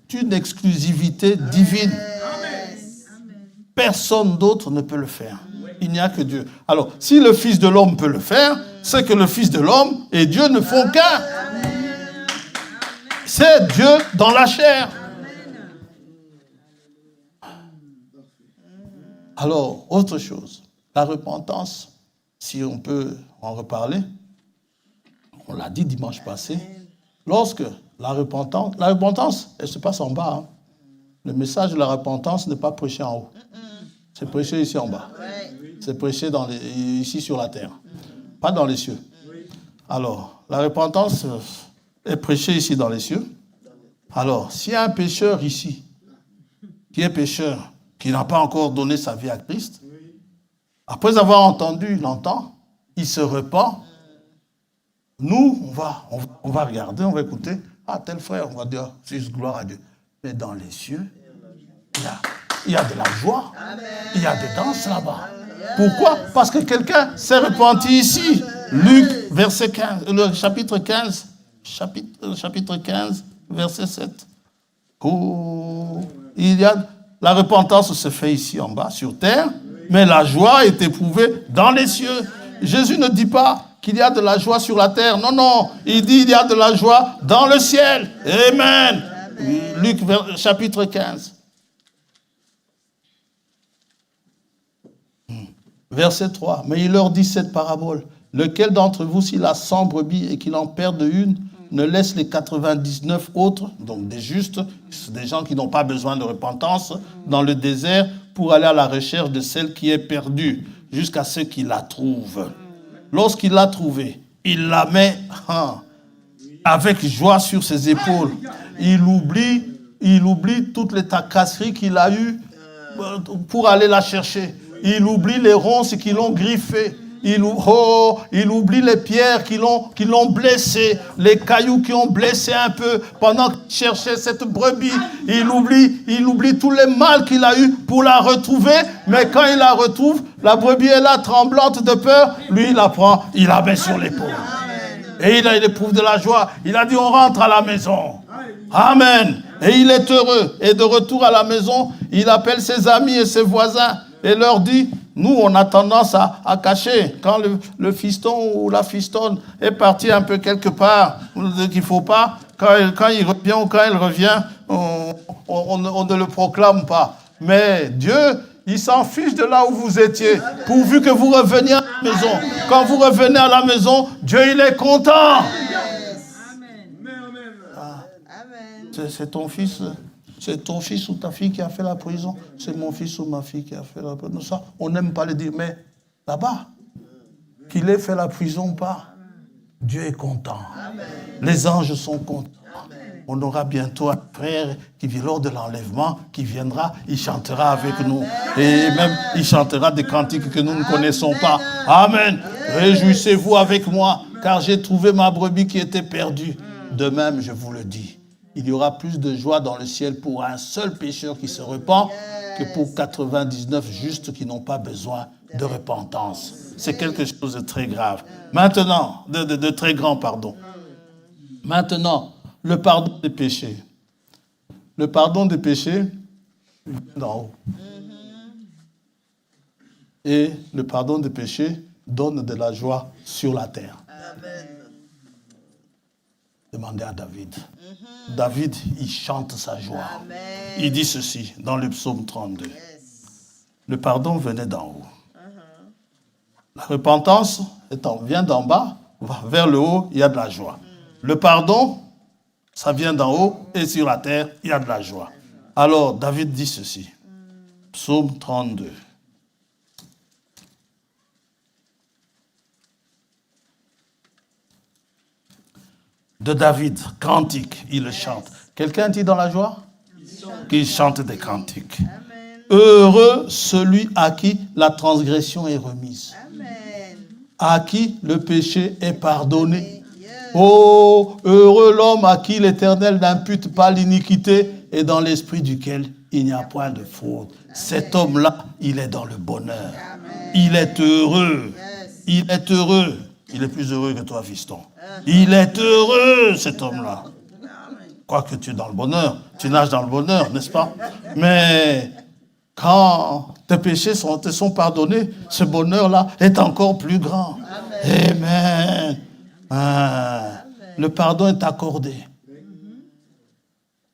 est une exclusivité divine. Personne d'autre ne peut le faire. Il n'y a que Dieu. Alors, si le Fils de l'homme peut le faire, c'est que le Fils de l'homme et Dieu ne font qu'un. C'est Dieu dans la chair. Alors, autre chose, la repentance, si on peut en reparler, on l'a dit dimanche passé, lorsque la repentance, elle se passe en bas. Hein. Le message de la repentance n'est pas prêché en haut. C'est prêché ici en bas. C'est prêché ici sur la terre, pas dans les cieux. Alors, la repentance est prêchée ici dans les cieux. Alors, s'il y a un pécheur ici, qui est pécheur, qui n'a pas encore donné sa vie à Christ, après avoir entendu, il entend, il se repent, nous, on va regarder, on va écouter, ah, tel frère, on va dire, c'est gloire à Dieu. Mais dans les cieux, il y a de la joie, il y a des danses là-bas. Pourquoi? Parce que quelqu'un s'est repenti ici. Luc, verset 15, le chapitre 15, verset 7. Oh, la repentance se fait ici en bas, sur terre, mais la joie est éprouvée dans les cieux. Jésus ne dit pas qu'il y a de la joie sur la terre. Non, non. Il dit qu'il y a de la joie dans le ciel. Amen. Luc, chapitre 15. Verset 3. Mais il leur dit cette parabole. Lequel d'entre vous, s'il a 100 brebis et qu'il en perde une, ne laisse les 99 autres, donc des justes, des gens qui n'ont pas besoin de repentance, dans le désert pour aller à la recherche de celle qui est perdue, jusqu'à ce qu'il la trouve. Lorsqu'il l'a trouvée, il la met avec joie sur ses épaules. Il oublie toutes les tracasseries qu'il a eues pour aller la chercher. Il oublie les ronces qui l'ont griffé. Il oublie les pierres qui l'ont blessé, les cailloux qui ont blessé un peu pendant qu'il cherchait cette brebis. Il oublie tous les mal qu'il a eu pour la retrouver, mais quand il la retrouve, la brebis est là tremblante de peur, lui il la prend, il la met sur l'épaule. Et il éprouve de la joie. Il a dit on rentre à la maison. Amen. Et il est heureux. Et de retour à la maison, il appelle ses amis et ses voisins et leur dit, nous, on a tendance à cacher. Quand le fiston ou la fistonne est parti un peu quelque part, qu'il ne faut pas, quand il revient ou quand elle revient, on ne le proclame pas. Mais Dieu, il s'en fiche de là où vous étiez, pourvu que vous reveniez à la maison. Quand vous revenez à la maison, Dieu, il est content. C'est ton fils. C'est ton fils ou ta fille qui a fait la prison. C'est mon fils ou ma fille qui a fait la prison. Ça, on n'aime pas le dire. Mais là-bas, qu'il ait fait la prison ou pas, Dieu est content. Amen. Les anges sont contents. Amen. On aura bientôt un frère qui vient lors de l'enlèvement, qui viendra, il chantera avec nous. Et même, il chantera des cantiques que nous ne connaissons pas. Amen. Réjouissez-vous avec moi, car j'ai trouvé ma brebis qui était perdue. De même, je vous le dis, il y aura plus de joie dans le ciel pour un seul pécheur qui se repent que pour 99 justes qui n'ont pas besoin de repentance. C'est quelque chose de très grave. Maintenant, de très grand, pardon. Maintenant, le pardon des péchés. Le pardon des péchés vient d'en haut. Et le pardon des péchés donne de la joie sur la terre. Amen. Demandez à David. David, il chante sa joie. Amen. Il dit ceci dans le psaume 32. Yes. Le pardon venait d'en haut. La repentance vient d'en bas, va vers le haut, il y a de la joie. Le pardon, ça vient d'en haut, et sur la terre, il y a de la joie. Alors, David dit ceci. Psaume 32. De David, cantique, il le chante. Quelqu'un dit dans la joie? Qu'il chante des cantiques. Amen. Heureux celui à qui la transgression est remise. Amen. À qui le péché est pardonné. Yes. Oh, heureux l'homme à qui l'Éternel n'impute pas l'iniquité et dans l'esprit duquel il n'y a point de fraude. Amen. Cet homme-là, il est dans le bonheur. Amen. Il est heureux. Yes. Il est heureux. Il est plus heureux que toi, fiston. Il est heureux, cet homme-là. Quoique tu es dans le bonheur, tu nages dans le bonheur, n'est-ce pas? Mais quand tes péchés te sont pardonnés, ce bonheur-là est encore plus grand. Amen. Ah, le pardon est accordé.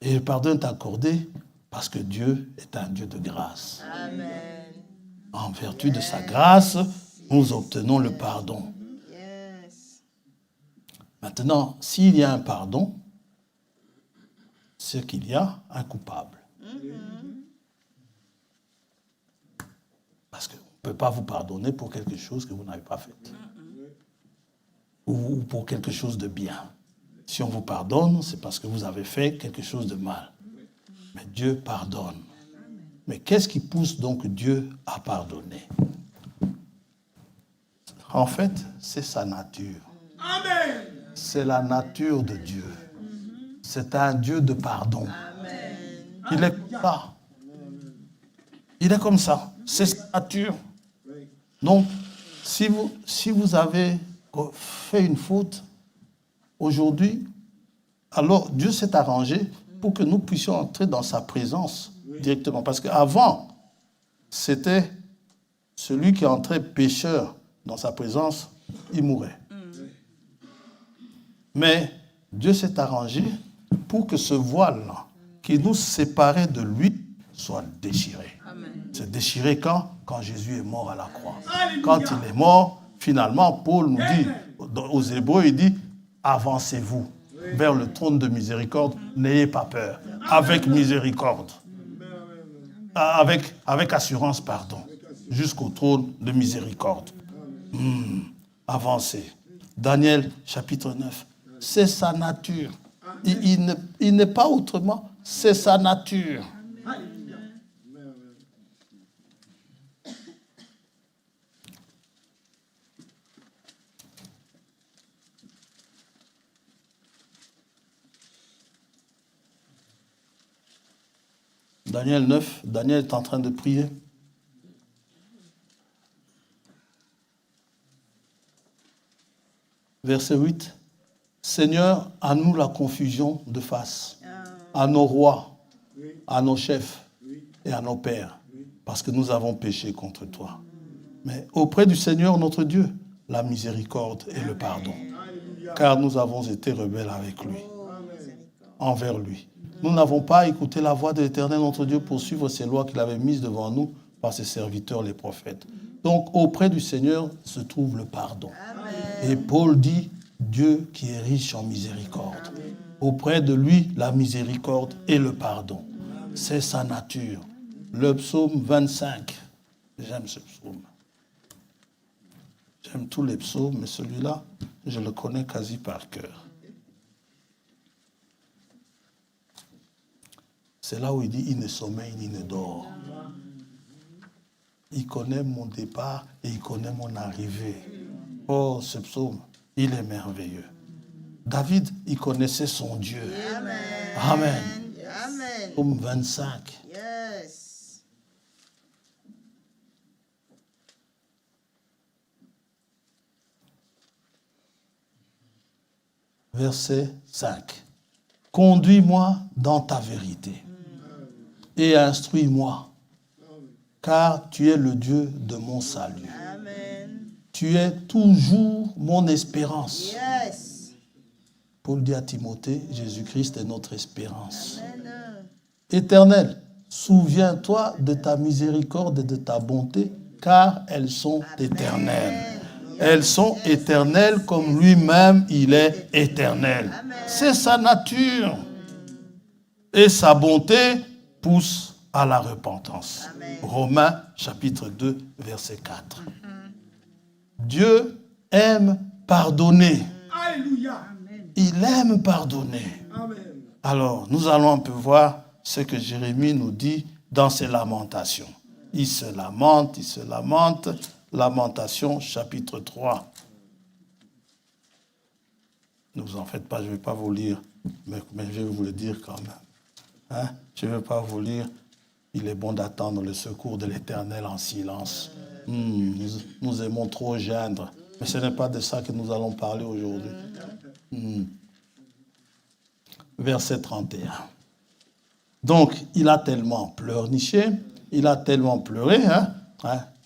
Et le pardon est accordé parce que Dieu est un Dieu de grâce. Amen. En vertu de sa grâce, nous obtenons le pardon. Maintenant, s'il y a un pardon, c'est qu'il y a un coupable. Parce qu'on ne peut pas vous pardonner pour quelque chose que vous n'avez pas fait. Ou pour quelque chose de bien. Si on vous pardonne, c'est parce que vous avez fait quelque chose de mal. Mais Dieu pardonne. Mais qu'est-ce qui pousse donc Dieu à pardonner? En fait, c'est sa nature. Amen. C'est la nature de Dieu. C'est un Dieu de pardon. Amen. Il est comme ça. Il est comme ça. C'est sa nature. Donc, si vous avez fait une faute aujourd'hui, alors Dieu s'est arrangé pour que nous puissions entrer dans sa présence directement. Parce qu'avant, c'était celui qui entrait pécheur dans sa présence, il mourait. Mais Dieu s'est arrangé pour que ce voile-là, qui nous séparait de lui, soit déchiré. Amen. C'est déchiré quand Jésus est mort à la croix. Alléluia. Quand il est mort, finalement, Paul nous dit, aux Hébreux, il dit, avancez-vous vers le trône de miséricorde, n'ayez pas peur, avec miséricorde, avec assurance, pardon, jusqu'au trône de miséricorde. Avancez. Daniel, chapitre 9. C'est sa nature. Il n'est pas autrement. C'est sa nature. Daniel 9, Daniel est en train de prier. Verset 8. Seigneur, à nous la confusion de face, à nos rois, à nos chefs et à nos pères, parce que nous avons péché contre toi. Mais auprès du Seigneur notre Dieu, la miséricorde et le pardon, car nous avons été rebelles avec lui, envers lui. Nous n'avons pas écouté la voix de l'Éternel notre Dieu pour suivre ses lois qu'il avait mises devant nous par ses serviteurs les prophètes. Donc auprès du Seigneur se trouve le pardon. Et Paul dit, Dieu qui est riche en miséricorde. Auprès de lui, la miséricorde et le pardon. C'est sa nature. Le psaume 25. J'aime ce psaume. J'aime tous les psaumes, mais celui-là, je le connais quasi par cœur. C'est là où il dit, il ne sommeille ni ne dort. Il connaît mon départ et il connaît mon arrivée. Oh, ce psaume, il est merveilleux. David, il connaissait son Dieu. Amen. Amen. Amen. Psaume 25. Yes. Verset 5. Conduis-moi dans ta vérité et instruis-moi, car tu es le Dieu de mon salut. Amen. Tu es toujours mon espérance. Yes. Paul dit à Timothée, Jésus-Christ est notre espérance. Amen. Éternel, souviens-toi de ta miséricorde et de ta bonté, car elles sont éternelles. Elles sont éternelles comme lui-même, il est éternel. C'est sa nature. Et sa bonté pousse à la repentance. Romains chapitre 2, verset 4. Dieu aime pardonner. Alléluia. Il aime pardonner. Amen. Alors, nous allons un peu voir ce que Jérémie nous dit dans ses lamentations. Il se lamente, il se lamente. Lamentation, chapitre 3. Ne vous en faites pas, je ne vais pas vous lire, mais je vais vous le dire quand même. Hein? Je ne vais pas vous lire. Il est bon d'attendre le secours de l'Éternel en silence. Nous aimons trop geindre, mais ce n'est pas de ça que nous allons parler aujourd'hui. Verset 31. Donc, il a tellement pleurniché, il a tellement pleuré.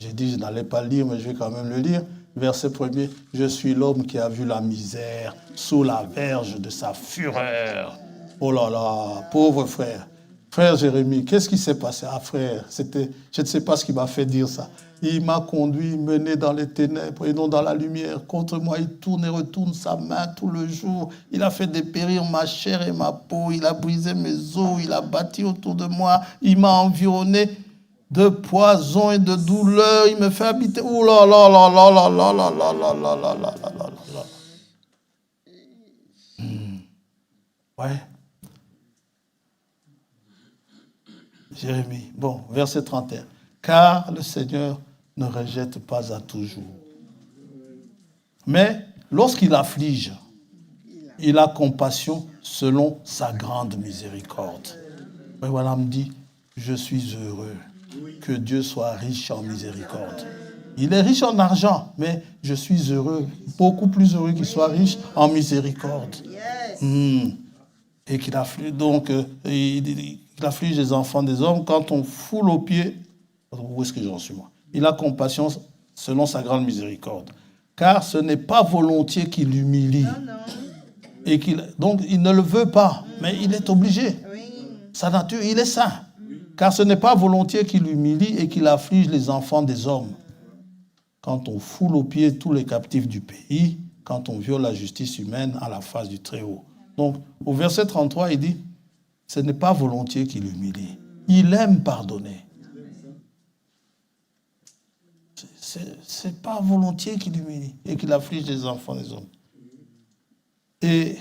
J'ai dit, je n'allais pas le lire, mais je vais quand même le lire. Verset 1er. Je suis l'homme qui a vu la misère sous la verge de sa fureur. Oh là là, pauvre frère. Frère Jérémie, qu'est-ce qui s'est passé? Ah frère, je ne sais pas ce qui m'a fait dire ça. Il m'a conduit, mené dans les ténèbres et non dans la lumière. Contre moi, il tourne et retourne sa main tout le jour. Il a fait dépérir ma chair et ma peau. Il a brisé mes os. Il a bâti autour de moi. Il m'a environné de poison et de douleur. Il me fait habiter. Ouh là là là là là là là là là là là là là là là. Ouais. Jérémie. Bon, verset 31. Car le Seigneur ne rejette pas à toujours. Mais lorsqu'il afflige, il a compassion selon sa grande miséricorde. Et voilà, me dit, je suis heureux que Dieu soit riche en miséricorde. Il est riche en argent, mais je suis heureux, beaucoup plus heureux qu'il soit riche en miséricorde. Et qu'il afflige, donc, il afflige les enfants des hommes quand on foule aux pieds. Où est-ce que j'en suis moi? Il a compassion selon sa grande miséricorde. Car ce n'est pas volontiers qu'il humilie. Et donc il ne le veut pas, mais il est obligé. Sa nature, il est saint. Car ce n'est pas volontiers qu'il humilie et qu'il afflige les enfants des hommes. Quand on foule aux pieds tous les captifs du pays, quand on viole la justice humaine à la face du Très-Haut. Donc, au verset 33, il dit, ce n'est pas volontiers qu'il humilie. Il aime pardonner. C'est pas volontiers qu'il humilie et qu'il afflige les enfants des hommes. Et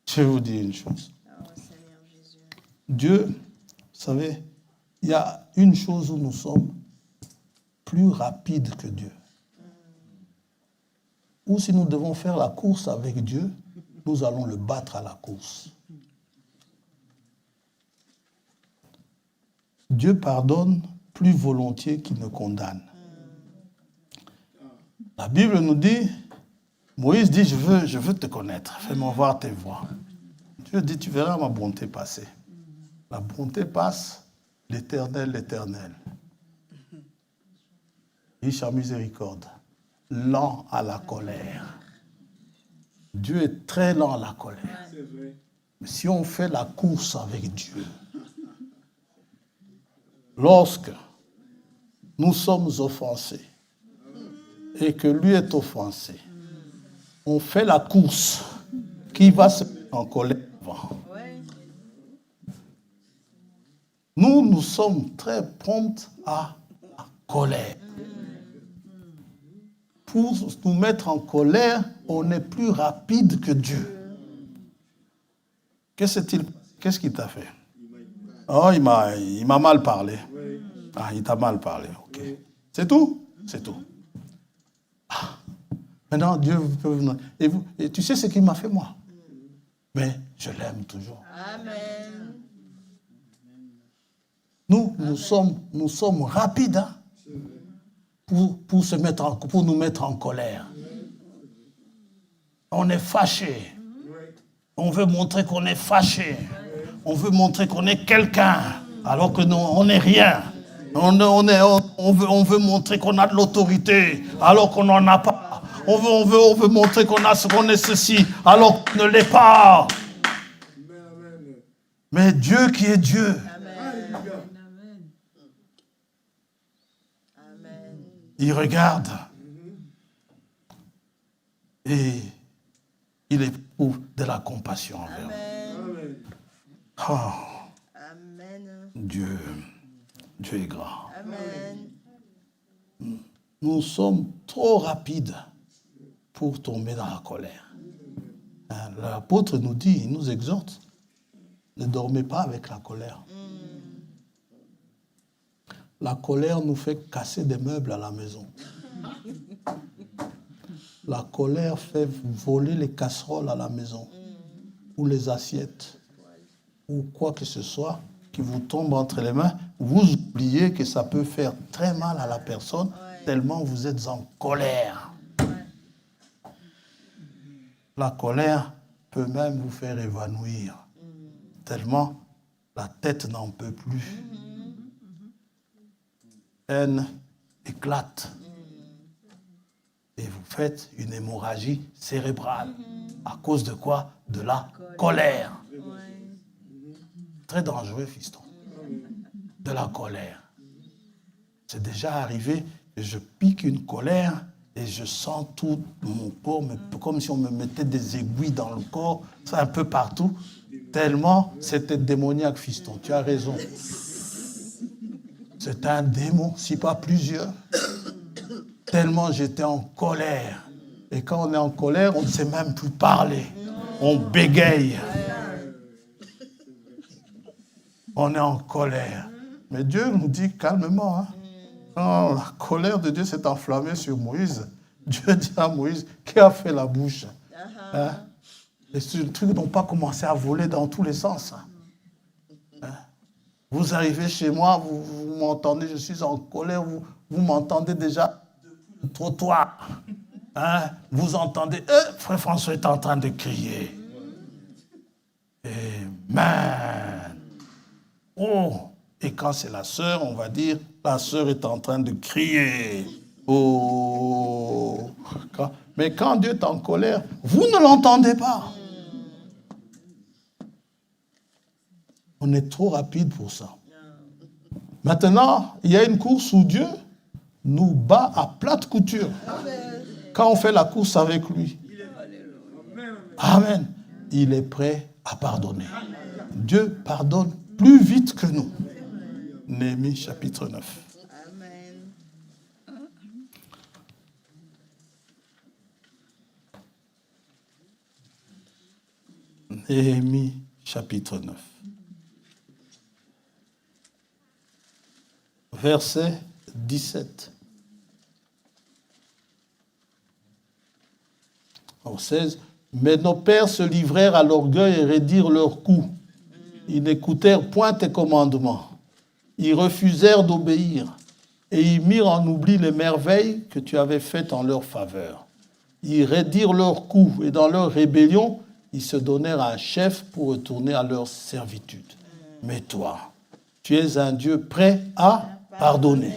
je vais vous dire une chose. Dieu, vous savez, il y a une chose où nous sommes plus rapides que Dieu. Ou si nous devons faire la course avec Dieu, nous allons le battre à la course. Dieu pardonne plus volontiers qu'il ne condamne. La Bible nous dit, Moïse dit, je veux te connaître, fais-moi voir tes voies. Dieu dit, tu verras ma bonté passer. La bonté passe, l'Éternel, l'Éternel. Riche en miséricorde, lent à la colère. Dieu est très lent à la colère. Mais si on fait la course avec Dieu, lorsque nous sommes offensés et que lui est offensé, on fait la course qui va se mettre en colère devant. Nous sommes très prompts à la colère. Pour nous mettre en colère, on est plus rapide que Dieu. Qu'est-ce qu'il t'a fait? Oh, il m'a mal parlé. Ah, il t'a mal parlé, ok. C'est tout? C'est tout. Ah. Maintenant, Dieu peut venir. Et tu sais ce qu'il m'a fait, moi? Mais je l'aime toujours. Amen. Nous sommes rapides hein, pour nous mettre en colère. On est fâché. On veut montrer qu'on est fâché. On veut montrer qu'on est quelqu'un, alors que nous, on n'est rien. On veut montrer qu'on a de l'autorité, alors qu'on n'en a pas. On veut montrer qu'on est ceci, alors qu'on ne l'est pas. Mais Dieu qui est Dieu, il regarde et il éprouve de la compassion envers nous. Oh, Dieu est grand. Amen. Nous sommes trop rapides pour tomber dans la colère. L'apôtre nous dit, il nous exhorte, ne dormez pas avec la colère. La colère nous fait casser des meubles à la maison. La colère fait voler les casseroles à la maison, ou les assiettes, ou quoi que ce soit qui vous tombe entre les mains. Vous oubliez que ça peut faire très mal à la personne, tellement vous êtes en colère. La colère peut même vous faire évanouir, tellement la tête n'en peut plus. Haine éclate. Et vous faites une hémorragie cérébrale. À cause de quoi? De la colère. Très dangereux, fiston. De la colère. C'est déjà arrivé que je pique une colère et je sens tout mon corps, comme si on me mettait des aiguilles dans le corps, ça un peu partout. Tellement c'était démoniaque, fiston. Tu as raison. C'est un démon, si pas plusieurs. Tellement j'étais en colère. Et quand on est en colère, on ne sait même plus parler. On bégaye. On est en colère. Mais Dieu nous dit calmement. Hein. Quand la colère de Dieu s'est enflammée sur Moïse, Dieu dit à Moïse, qui a fait la bouche? Hein? Les trucs n'ont pas commencé à voler dans tous les sens. Hein? Vous arrivez chez moi, vous m'entendez, je suis en colère, vous m'entendez déjà depuis le trottoir. Hein? Vous entendez, frère François est en train de crier. Amen. Oh, et quand c'est la sœur, on va dire, la sœur est en train de crier. Oh. Mais quand Dieu est en colère, vous ne l'entendez pas. On est trop rapide pour ça. Maintenant, il y a une course où Dieu nous bat à plate couture. Quand on fait la course avec lui. Amen. Il est prêt à pardonner. Dieu pardonne plus vite que nous. Néhémie chapitre 9. Amen. Néhémie chapitre 9. Verset 17. Au 16. Mais nos pères se livrèrent à l'orgueil et raidirent leurs coups. Ils n'écoutèrent point tes commandements. Ils refusèrent d'obéir. Et ils mirent en oubli les merveilles que tu avais faites en leur faveur. Ils raidirent leurs coups et dans leur rébellion, ils se donnèrent à un chef pour retourner à leur servitude. Mais toi, tu es un Dieu prêt à pardonner,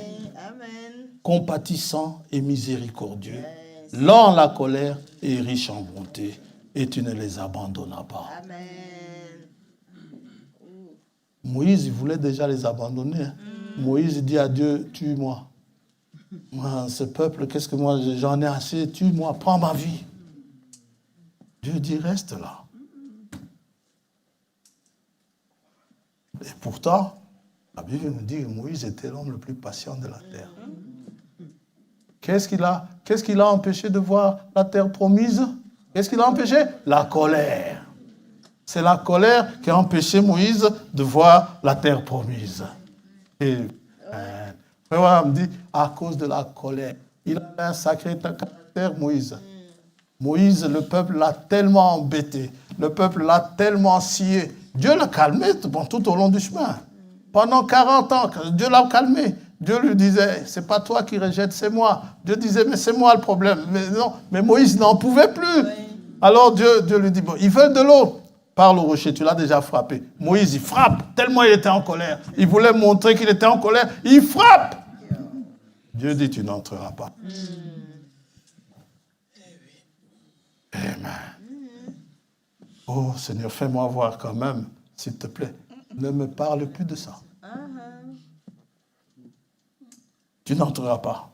compatissant et miséricordieux, lent à la colère et riche en bonté, et tu ne les abandonnas pas. Amen. Moïse, il voulait déjà les abandonner. Moïse dit à Dieu, tue-moi. Moi, ce peuple, qu'est-ce que moi, j'en ai assez, tue-moi, prends ma vie. Dieu dit, reste là. Et pourtant, la Bible nous dit que Moïse était l'homme le plus patient de la terre. Qu'est-ce qu'il a empêché de voir la terre promise? Qu'est-ce qu'il a empêché? La colère. C'est la colère qui a empêché Moïse de voir la terre promise. Et frère me dit, à cause de la colère, il a un sacré caractère, Moïse. Moïse, le peuple l'a tellement embêté, le peuple l'a tellement scié. Dieu l'a calmé tout au long du chemin. Pendant 40 ans, Dieu l'a calmé. Dieu lui disait, c'est pas toi qui rejettes, c'est moi. Dieu disait, mais c'est moi le problème. Mais non, mais Moïse n'en pouvait plus. Oui. Alors Dieu lui dit, bon, ils veulent de l'eau. Parle au rocher, tu l'as déjà frappé. Moïse, il frappe, tellement il était en colère. Il voulait montrer qu'il était en colère. Il frappe. Dieu dit, tu n'entreras pas. Amen. Oh Seigneur, fais-moi voir quand même, s'il te plaît. Ne me parle plus de ça. Tu n'entreras pas.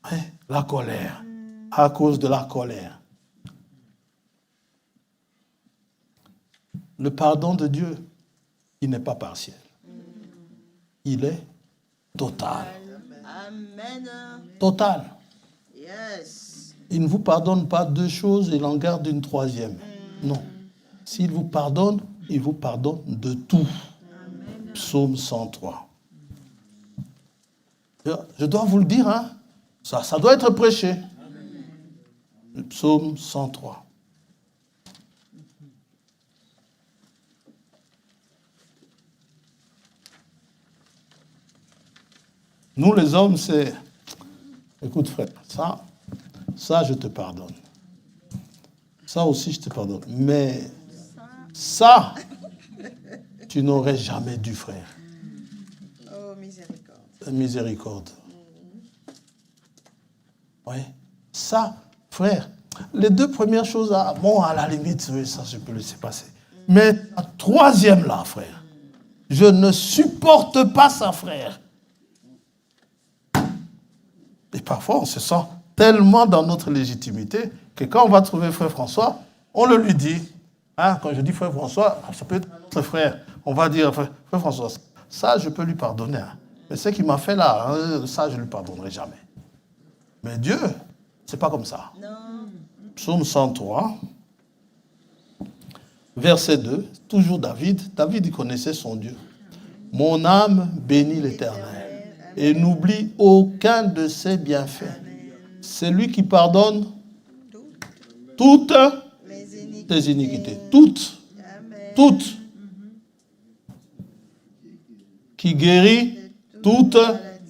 Hein? La colère. À cause de la colère. Le pardon de Dieu, il n'est pas partiel. Il est total. Amen. Total. Yes. Il ne vous pardonne pas deux choses et il en garde une troisième. Non. S'il vous pardonne, il vous pardonne de tout. Amen. Psaume 103. Je dois vous le dire, hein? Ça doit être prêché. Amen. Le psaume 103. Nous, les hommes, c'est... Écoute, frère, ça, je te pardonne. Ça aussi, je te pardonne. Mais ça, tu n'aurais jamais dû, frère. Oh, miséricorde. Miséricorde. Oui. Ça, frère, les deux premières choses, bon, à la limite, ça, je peux laisser passer. Mais la troisième, là, frère, je ne supporte pas ça, frère. Et parfois, on se sent tellement dans notre légitimité que quand on va trouver frère François, on le lui dit. Hein, quand je dis frère François, ça peut être notre frère. On va dire, frère François, ça, je peux lui pardonner. Hein. Mais ce qu'il m'a fait là, hein, ça, je ne lui pardonnerai jamais. Mais Dieu, c'est pas comme ça. Non. Psaume 103, verset 2, toujours David. David, il connaissait son Dieu. Mon âme bénit l'Éternel. Et n'oublie aucun de ses bienfaits. C'est lui qui pardonne toutes tes iniquités. Toutes. Toutes. Qui guérit toutes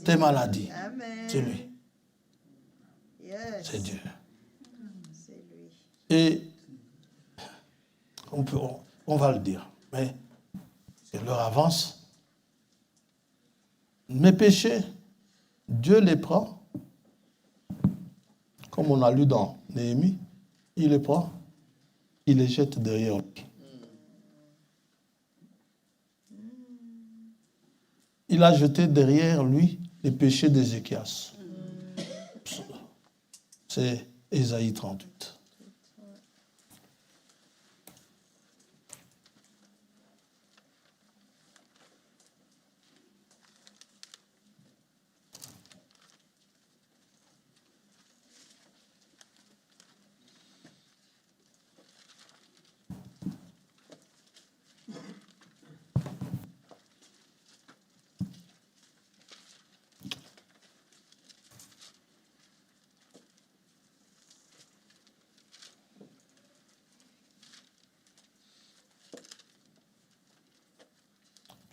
tes maladies. C'est lui. C'est Dieu. Et on va le dire. Mais l'heure avance. Mes péchés, Dieu les prend, comme on a lu dans Néhémie, il les prend, il les jette derrière lui. Il a jeté derrière lui les péchés d'Ézéchias. C'est Ésaïe 38.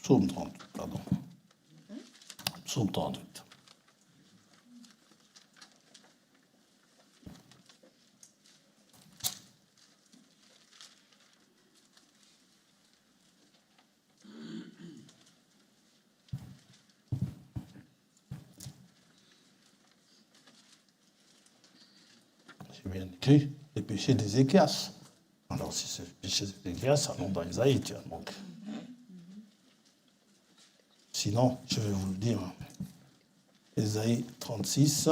Psaume 38, pardon. Psaume 38. J'ai bien écrit les péchés d'Ézéchias. Alors, si c'est les péchés d'Ézéchias, ça monte dans Isaïe, tiens, donc. Sinon, je vais vous le dire. Ésaïe 36.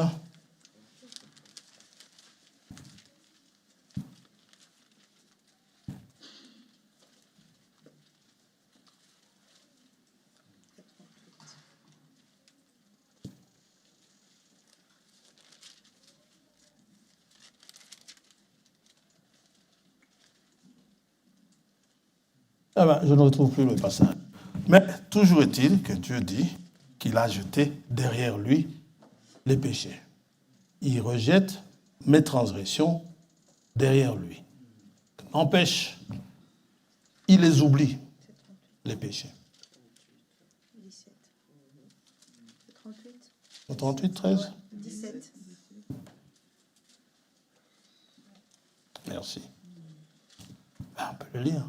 Ah ben, je ne retrouve plus le passage. Mais toujours est-il que Dieu dit qu'il a jeté derrière lui les péchés. Il rejette mes transgressions derrière lui. N'empêche, il les oublie, les péchés. 17. 38. 38, 13. 17. Merci. On peut le lire.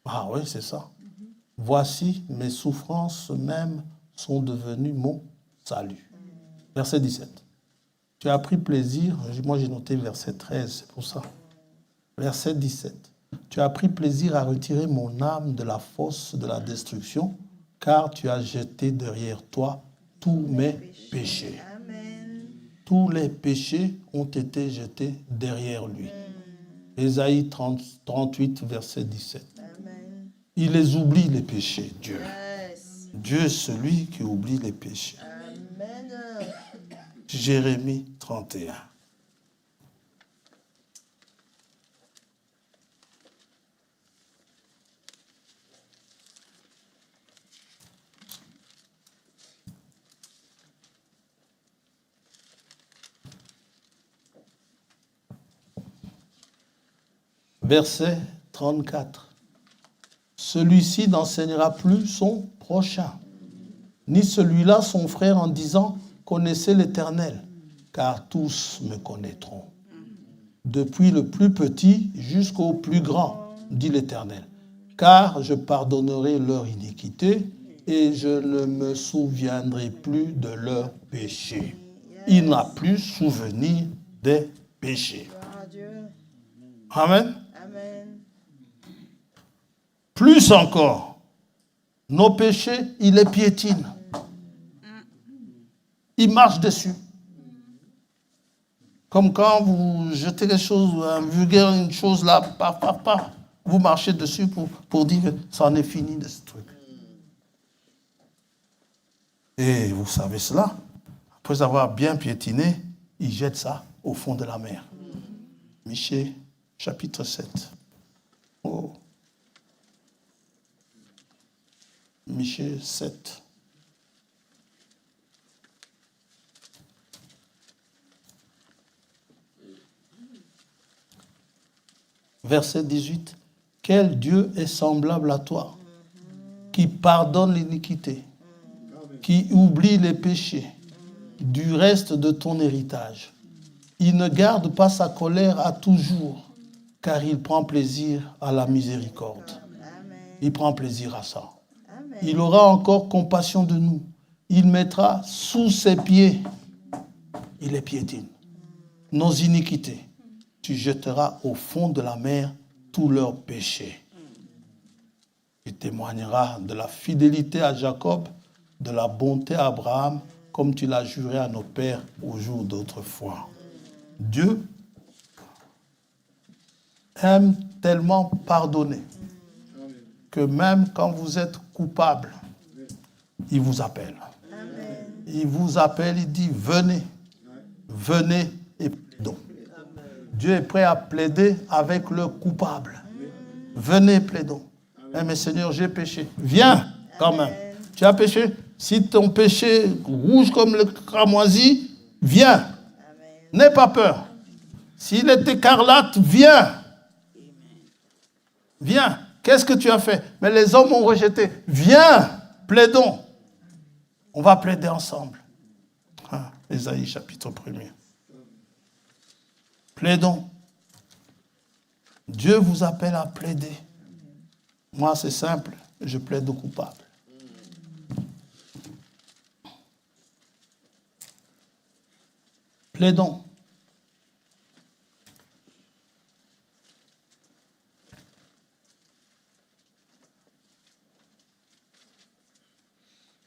Ah oui, c'est ça. Voici, mes souffrances même sont devenues mon salut. Verset 17. Tu as pris plaisir, moi j'ai noté verset 13, c'est pour ça. Verset 17. Tu as pris plaisir à retirer mon âme de la fosse de la destruction, car tu as jeté derrière toi tous mes péchés. Amen. Tous les péchés ont été jetés derrière lui. Ésaïe 38, verset 17. Amen. Il les oublie, les péchés, Dieu. Yes. Dieu est celui qui oublie les péchés. Amen. Jérémie 31. Verset 34. Celui-ci n'enseignera plus son prochain, ni celui-là son frère en disant « Connaissez l'Éternel », car tous me connaîtront. Depuis le plus petit jusqu'au plus grand, dit l'Éternel, car je pardonnerai leur iniquité et je ne me souviendrai plus de leurs péchés. Il n'a plus souvenir des péchés. Gloire à Dieu. Amen. Amen. Plus encore, nos péchés, il les piétine. Il marche dessus. Comme quand vous jetez quelque chose, un vulgaire, une chose là, paf, vous marchez dessus pour dire que ça en est fini de ce truc. Et vous savez cela, après avoir bien piétiné, il jette ça au fond de la mer. Michée, chapitre 7. Oh. Michée 7. Verset 18. Quel Dieu est semblable à toi, qui pardonne l'iniquité, qui oublie les péchés du reste de ton héritage. Il ne garde pas sa colère à toujours, car il prend plaisir à la miséricorde. Amen. Il prend plaisir à ça. Amen. Il aura encore compassion de nous. Il mettra sous ses pieds, il les piétine, nos iniquités. Tu jetteras au fond de la mer tous leurs péchés. Il témoignera de la fidélité à Jacob, de la bonté à Abraham, comme tu l'as juré à nos pères au jour d'autrefois. Dieu aime tellement pardonner que même quand vous êtes coupable, il vous appelle. Amen. Il vous appelle, il dit venez, venez et plaidons. Dieu est prêt à plaider avec le coupable. Venez, plaidons. Eh, mais Seigneur, j'ai péché. Viens quand même. Tu as péché. Si ton péché est rouge comme le cramoisi, viens. Amen. N'aie pas peur. S'il est écarlate, viens. Viens. Qu'est-ce que tu as fait? Mais les hommes ont rejeté. Viens, plaidons. On va plaider ensemble. Ah, Ésaïe chapitre 1er. Plaidons. Dieu vous appelle à plaider. Moi, c'est simple. Je plaide au coupable. Plaidons.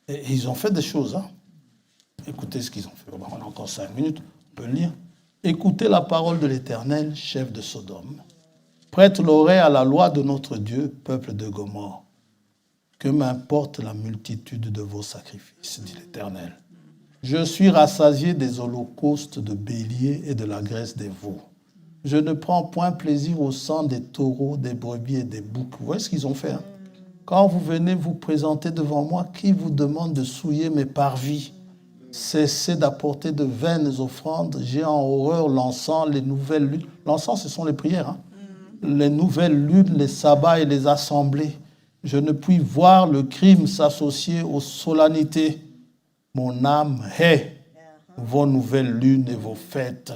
Et ils ont fait des choses. Hein. Écoutez ce qu'ils ont fait. On a encore 5 minutes. On peut le lire. Écoutez la parole de l'Éternel, chef de Sodome. Prête l'oreille à la loi de notre Dieu, peuple de Gomorrhe. Que m'importe la multitude de vos sacrifices, dit l'Éternel. Je suis rassasié des holocaustes de béliers et de la graisse des veaux. Je ne prends point plaisir au sang des taureaux, des brebis et des boucs. Vous voyez ce qu'ils ont fait, hein? Quand vous venez vous présenter devant moi, qui vous demande de souiller mes parvis? Cessez d'apporter de vaines offrandes. J'ai en horreur l'encens, les nouvelles lunes. L'encens, ce sont les prières. Hein? Les nouvelles lunes, les sabbats et les assemblées. Je ne puis voir le crime s'associer aux solennités. Mon âme hait vos nouvelles lunes et vos fêtes.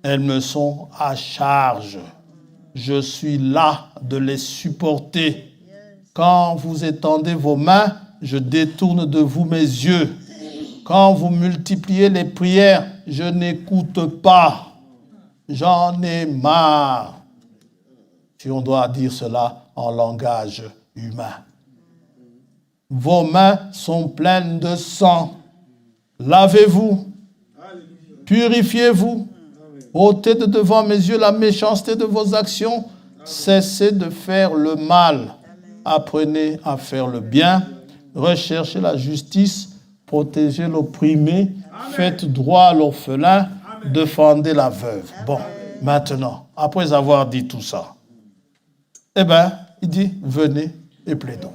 Elles me sont à charge. Je suis là de les supporter. Quand vous étendez vos mains, je détourne de vous mes yeux. Quand vous multipliez les prières, je n'écoute pas. J'en ai marre. Si on doit dire cela en langage humain. Vos mains sont pleines de sang. Lavez-vous. Purifiez-vous. ôtez de devant mes yeux la méchanceté de vos actions. Cessez de faire le mal. Apprenez à faire le bien. Recherchez la justice. Protégez l'opprimé. Faites droit à l'orphelin. Défendez la veuve. Bon, maintenant, après avoir dit tout ça, eh bien, il dit, venez et plaidons.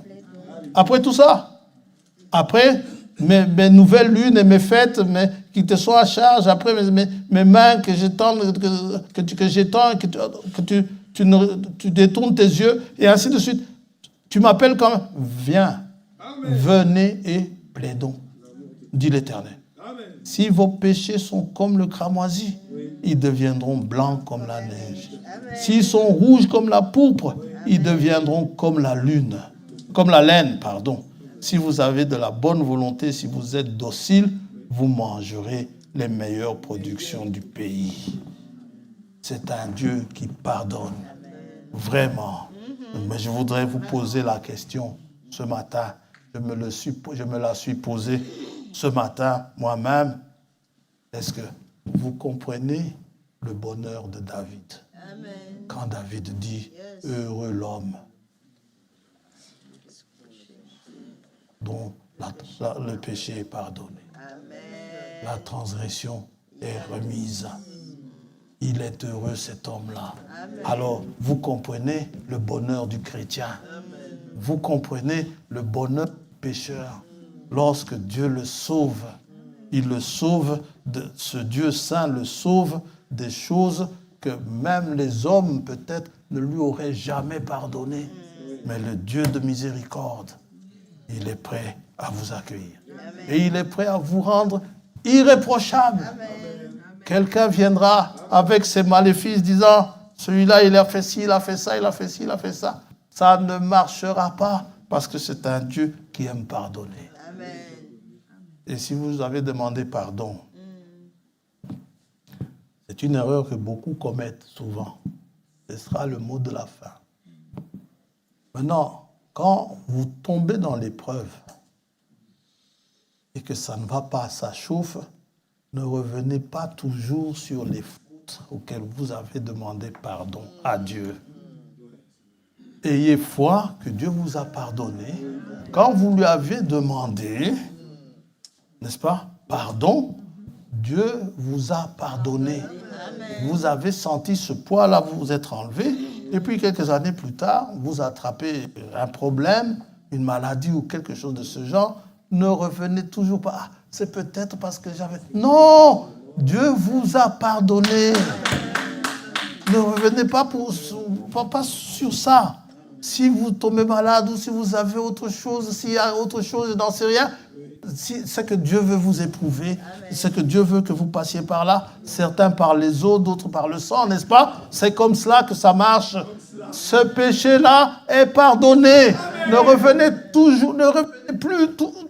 Après tout ça, après mes nouvelles lunes et mes fêtes qui te sont à charge, après mes mains que j'étends, que tu détournes tes yeux, et ainsi de suite. Tu m'appelles comme, viens, venez et plaidons, dit l'Éternel. Si vos péchés sont comme le cramoisi, ils deviendront blancs comme la neige. S'ils sont rouges comme la pourpre, ils deviendront comme la lune, comme la laine, pardon. Si vous avez de la bonne volonté, si vous êtes docile, vous mangerez les meilleures productions du pays. C'est un Dieu qui pardonne, vraiment. Mais je voudrais vous poser la question ce matin. Je me la suis posée ce matin moi-même. Est-ce que vous comprenez le bonheur de David? Amen. Quand David dit « Heureux l'homme » dont le péché est pardonné. Amen. La transgression est remise. Il est heureux cet homme-là. Amen. Alors, vous comprenez le bonheur du chrétien. Amen. Vous comprenez le bonheur du pécheur. Lorsque Dieu le sauve, il le sauve, ce Dieu saint le sauve des choses que même les hommes peut-être ne lui auraient jamais pardonnées. Mais le Dieu de miséricorde, il est prêt à vous accueillir. Amen. Et il est prêt à vous rendre irréprochable. Amen. Quelqu'un viendra avec ses maléfices disant, celui-là il a fait ci, il a fait ça, il a fait ci, il a fait ça. Ça ne marchera pas parce que c'est un Dieu qui aime pardonner. Amen. Et si vous avez demandé pardon, c'est une erreur que beaucoup commettent souvent. Ce sera le mot de la fin. Maintenant, quand vous tombez dans l'épreuve et que ça ne va pas, ça chauffe, ne revenez pas toujours sur les fautes auxquelles vous avez demandé pardon à Dieu. Ayez foi que Dieu vous a pardonné. Quand vous lui avez demandé, n'est-ce pas, pardon, Dieu vous a pardonné. Amen. Vous avez senti ce poids-là, vous vous êtes enlevé, et puis quelques années plus tard, vous attrapez un problème, une maladie ou quelque chose de ce genre, ne revenez toujours pas. Ah, c'est peut-être parce que j'avais... Non! Dieu vous a pardonné. Ne revenez pas pas sur ça. Si vous tombez malade ou si vous avez autre chose, s'il y a autre chose, je n'en sais rien, c'est que Dieu veut vous éprouver. Amen. C'est que Dieu veut que vous passiez par là. Certains par les eaux, d'autres par le sang, n'est-ce pas? C'est comme cela que ça marche. Ce péché-là est pardonné. Amen. Ne revenez plus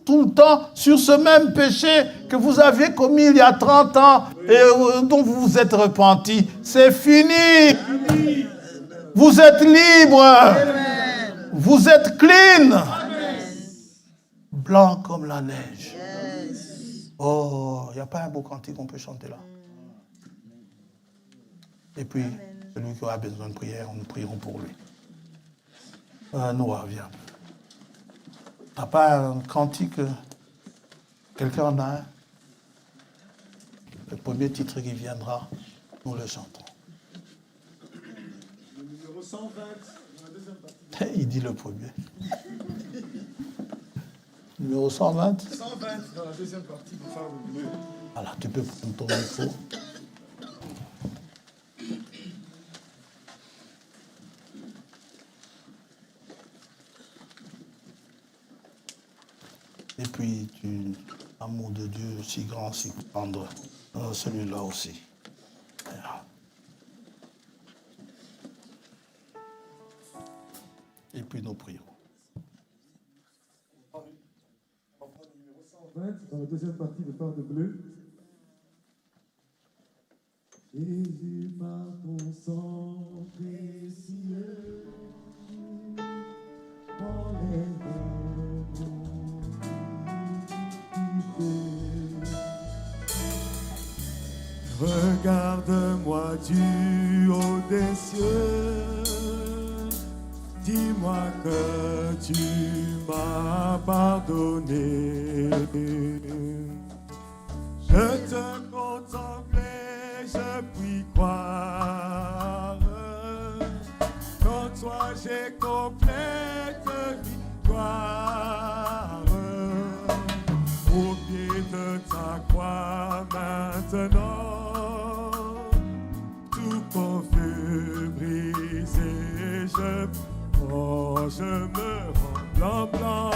tout le temps sur ce même péché que vous aviez commis il y a 30 ans et dont vous vous êtes repenti. C'est fini. Amen. Vous êtes libre. Amen. Vous êtes clean. Amen. Blanc comme la neige. Yes. Oh, il n'y a pas un beau cantique qu'on peut chanter là. Et puis, amen. Celui qui aura besoin de prière, nous prierons pour lui. Noah, viens. Tu n'as pas un cantique? Quelqu'un en a un? Le premier titre qui viendra, nous le chantons. Le numéro 120, dans la deuxième partie. Il dit le premier. Numéro 120. 120 dans la deuxième partie du phare bleu. Voilà, tu peux prendre ton micro. Et puis, l'amour de Dieu si grand, si tendre, celui-là aussi. Voilà. Et puis nous prions. Dans la deuxième partie de phare de bleu. Jésus, par ton sang précieux, enlève mon iniquité. Regarde-moi du haut des cieux, dis-moi que tu m'as pardonné. Je te contemplais, je puis croire. Qu'en toi j'ai complète victoire. Au pied de ta croix maintenant, tout mon feu brisé, je me rends blanc, blanc.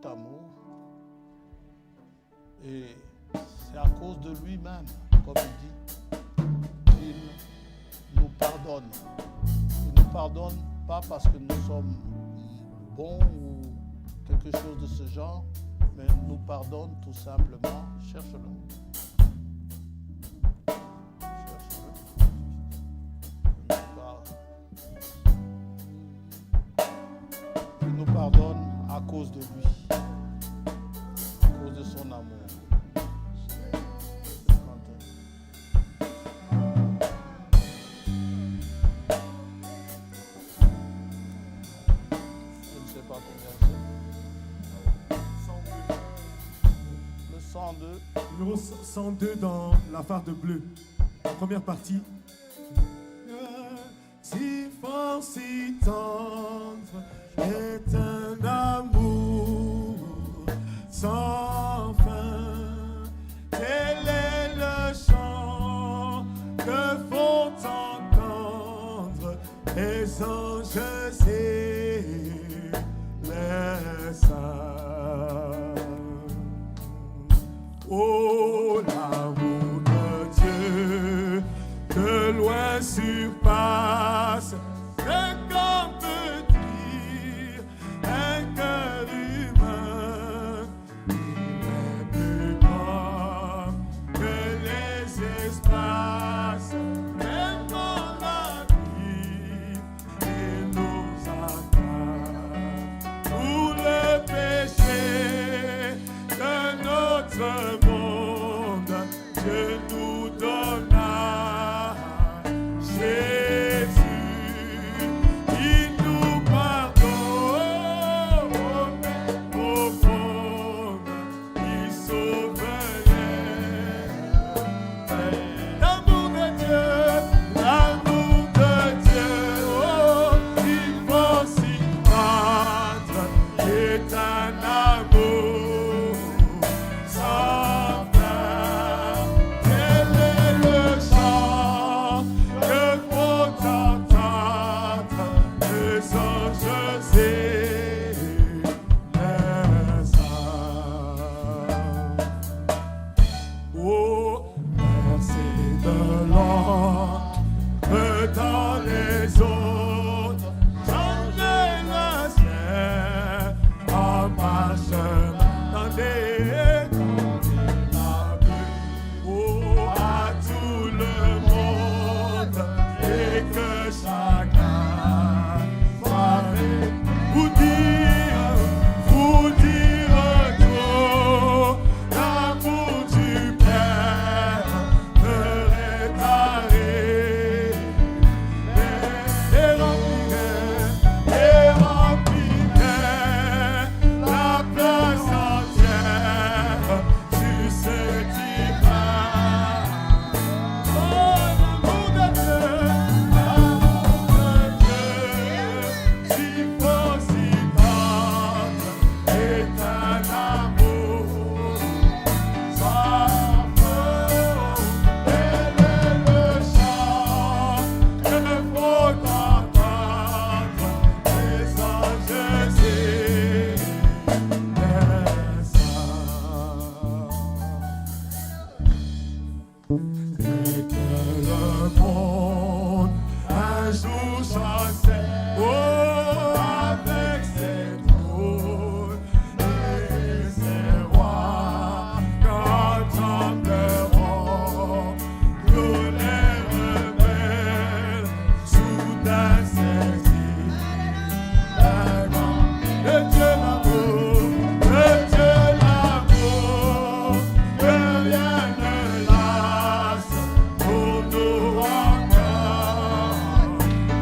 cet amour. Et c'est à cause de lui-même, comme il dit, qu'il nous pardonne. Il ne nous pardonne pas parce que nous sommes bons ou quelque chose de ce genre, mais il nous pardonne tout simplement. Cherche-le. Il nous pardonne à cause de lui, à cause de son amour. Je ne sais pas combien c'est. Le 102. Numéro 102 dans la phare de bleu. La première partie. Si fort, si tendre est un amour sans fin. Tel est le chant que font entendre les anges et les saints. Oh, l'amour de Dieu, de loin surpasse ce qu'on peut dire, un cœur humain. Il est plus grand que les espaces, même dans la vie, il nous attrape. Pour le péché de notre monde, Dieu nous donna Jésus. Il nous pardonne au fond, il sauve l'amour de Dieu, oh, il faut s'y battre, est un amour sans fin. Quel est le chant que font entendre les anges et les saints? Oh, merci de l'ombre dans les autres, j'en ai la sienne en marche dans des oh, à tout le monde et que chacun soit vous dire tout, l'amour du Père me réparer et remplirait la place entière sur ce divan. Oh, l'amour de Dieu, si fort, si tendre, est un amour sans fin. Quel est le chant que font entendre les anges et les saints? Et que le monde un jour chancelle, oh, avec ses trônes et ses rois, quand trembleront tous les rebelles, soudain saisis. De Dieu l'amour, que rien ne lasse pour nous encore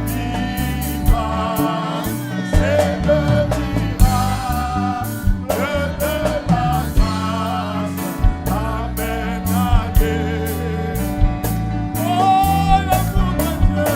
vivants. C'est le miracle de la grâce, amen, amen. Oh, l'amour de Dieu,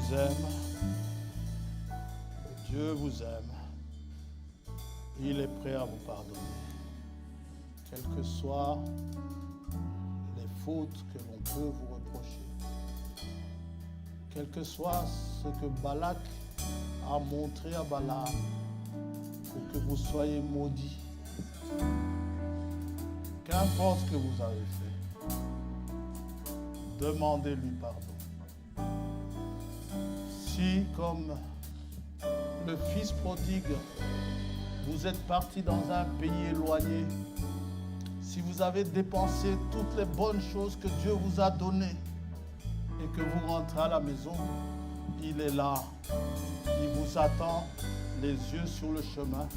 vous aime. Dieu vous aime. Il est prêt à vous pardonner. Quelles que soient les fautes que l'on peut vous reprocher. Quel que soit ce que Balak a montré à Balaam pour que vous soyez maudits. Qu'importe ce que vous avez fait, demandez-lui pardon. Si, comme le fils prodigue, vous êtes parti dans un pays éloigné, si vous avez dépensé toutes les bonnes choses que Dieu vous a données et que vous rentrez à la maison, il est là. Il vous attend, les yeux sur le chemin,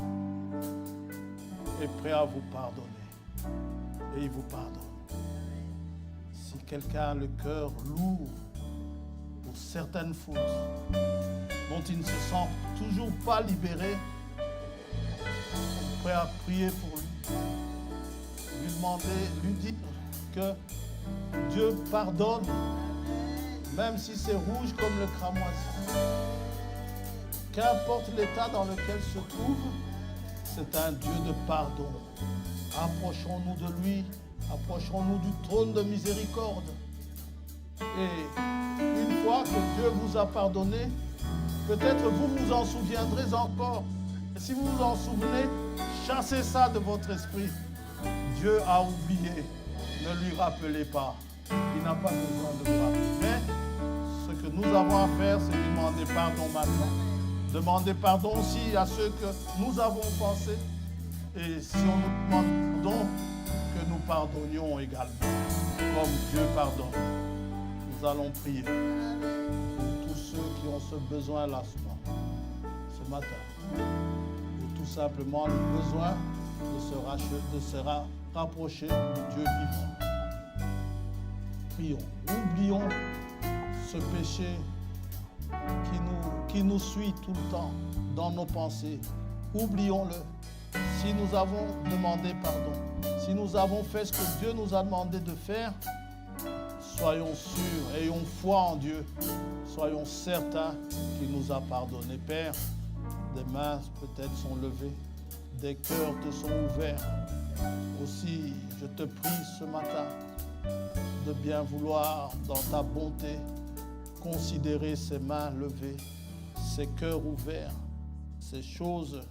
et prêt à vous pardonner. Et il vous pardonne. Si quelqu'un a le cœur lourd pour certaines fautes dont il ne se sent toujours pas libéré, on est prêt à prier pour lui. Lui demander, lui dire que Dieu pardonne, même si c'est rouge comme le cramoisi. Qu'importe l'état dans lequel se trouve, c'est un Dieu de pardon. Approchons-nous de lui, approchons-nous du trône de miséricorde. Et une fois que Dieu vous a pardonné, peut-être vous vous en souviendrez encore. Et si vous vous en souvenez, chassez ça de votre esprit. Dieu a oublié, ne lui rappelez pas. Il n'a pas besoin de vous rappeler. Mais ce que nous avons à faire, c'est lui demander pardon maintenant. Demander pardon aussi à ceux que nous avons pensés. Et si on nous demande pardon, que nous pardonnions également, comme Dieu pardonne. Nous allons prier pour tous ceux qui ont ce besoin-là ce matin. Ou tout simplement le besoin de se rapprocher du Dieu vivant. Prions, oublions ce péché qui nous suit tout le temps dans nos pensées. Oublions-le. Si nous avons demandé pardon, si nous avons fait ce que Dieu nous a demandé de faire, soyons sûrs, ayons foi en Dieu, soyons certains qu'il nous a pardonné. Père, des mains peut-être sont levées, des cœurs te sont ouverts. Aussi, je te prie ce matin de bien vouloir, dans ta bonté, considérer ces mains levées, ces cœurs ouverts, ces choses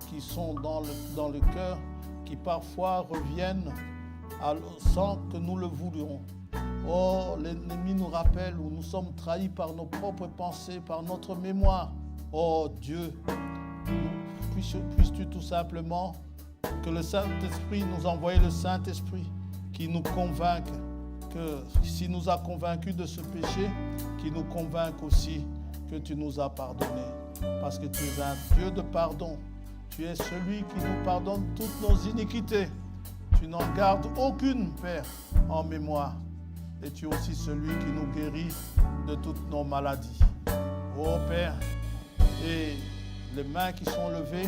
qui sont dans le cœur, qui parfois reviennent sans que nous le voulions. Oh, l'ennemi nous rappelle où nous sommes trahis par nos propres pensées, par notre mémoire. Oh Dieu, puisses-tu tout simplement que le Saint-Esprit nous envoie le Saint-Esprit qui nous convainque, que s'il nous a convaincus de ce péché, qui nous convainque aussi que tu nous as pardonné. Parce que tu es un Dieu de pardon. Tu es celui qui nous pardonne toutes nos iniquités. Tu n'en gardes aucune, Père, en mémoire. Et tu es aussi celui qui nous guérit de toutes nos maladies. Oh Père, et les mains qui sont levées,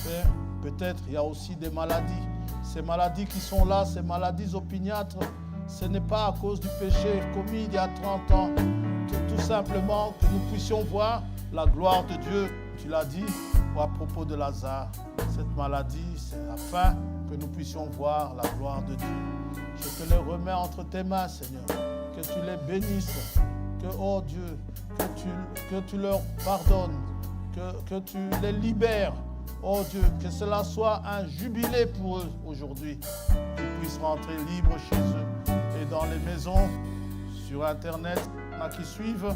Père, peut-être il y a aussi des maladies. Ces maladies qui sont là, ces maladies opiniâtres, ce n'est pas à cause du péché commis il y a 30 ans. Tout simplement que nous puissions voir la gloire de Dieu. Tu l'as dit à propos de Lazare. Cette maladie, c'est afin que nous puissions voir la gloire de Dieu. Je te les remets entre tes mains, Seigneur. Que tu les bénisses. Que, oh Dieu, que tu leur pardonnes. Que tu les libères. Oh Dieu, que cela soit un jubilé pour eux aujourd'hui. Qu'ils puissent rentrer libres chez eux et dans les maisons, sur Internet, qui suivent.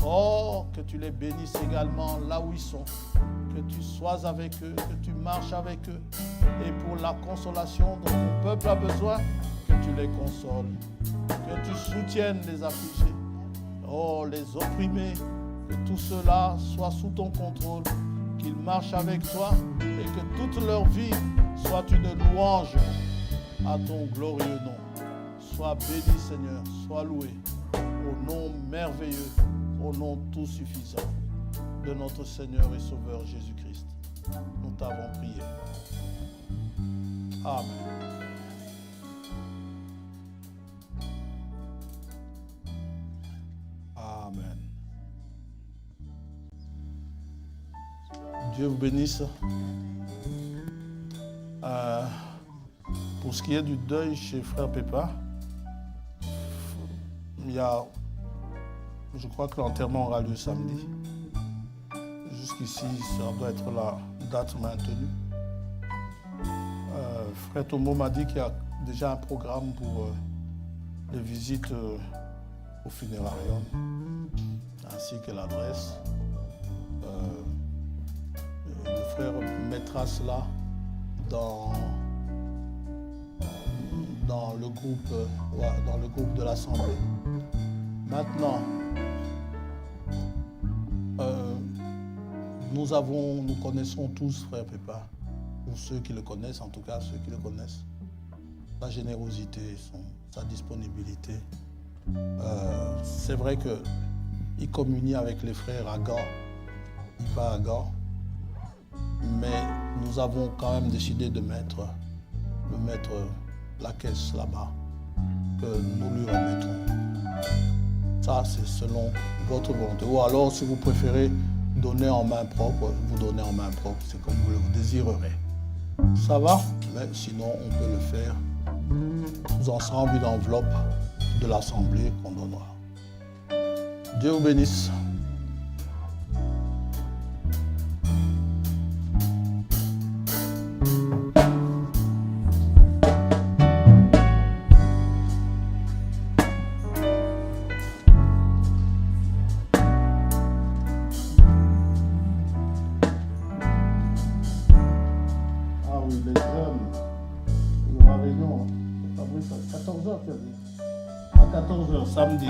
Oh, que tu les bénisses également là où ils sont. Que tu sois avec eux, que tu marches avec eux. Et pour la consolation dont ton peuple a besoin, que tu les consoles. Que tu soutiennes les affligés. Oh, les opprimés. Que tout cela soit sous ton contrôle. Qu'ils marchent avec toi et que toute leur vie soit une louange à ton glorieux nom. Sois béni, Seigneur. Sois loué. Au nom merveilleux, au nom tout suffisant de notre Seigneur et Sauveur Jésus-Christ. Nous t'avons prié. Amen. Amen. Dieu vous bénisse. Pour ce qui est du deuil chez Frère Pépin, je crois que l'enterrement aura lieu samedi. Jusqu'ici, ça doit être la date maintenue. Frère Tomo m'a dit qu'il y a déjà un programme pour les visites au funérarium, ainsi que l'adresse. Le frère mettra cela dans le groupe de l'Assemblée. Maintenant, nous connaissons tous Frère Pépin, ou ceux qui le connaissent, en tout cas ceux qui le connaissent, sa générosité, sa disponibilité. C'est vrai qu'il communie avec les frères à Gand, il va à Gand, mais nous avons quand même décidé de mettre la caisse là-bas, que nous lui remettrons. Ça, c'est selon votre volonté. Ou alors, si vous préférez donner en main propre, vous donnez en main propre, c'est comme vous le désirerez. Ça va? Mais sinon, on peut le faire tous ensemble, une enveloppe de l'Assemblée qu'on donnera. Dieu vous bénisse. À 14h, samedi.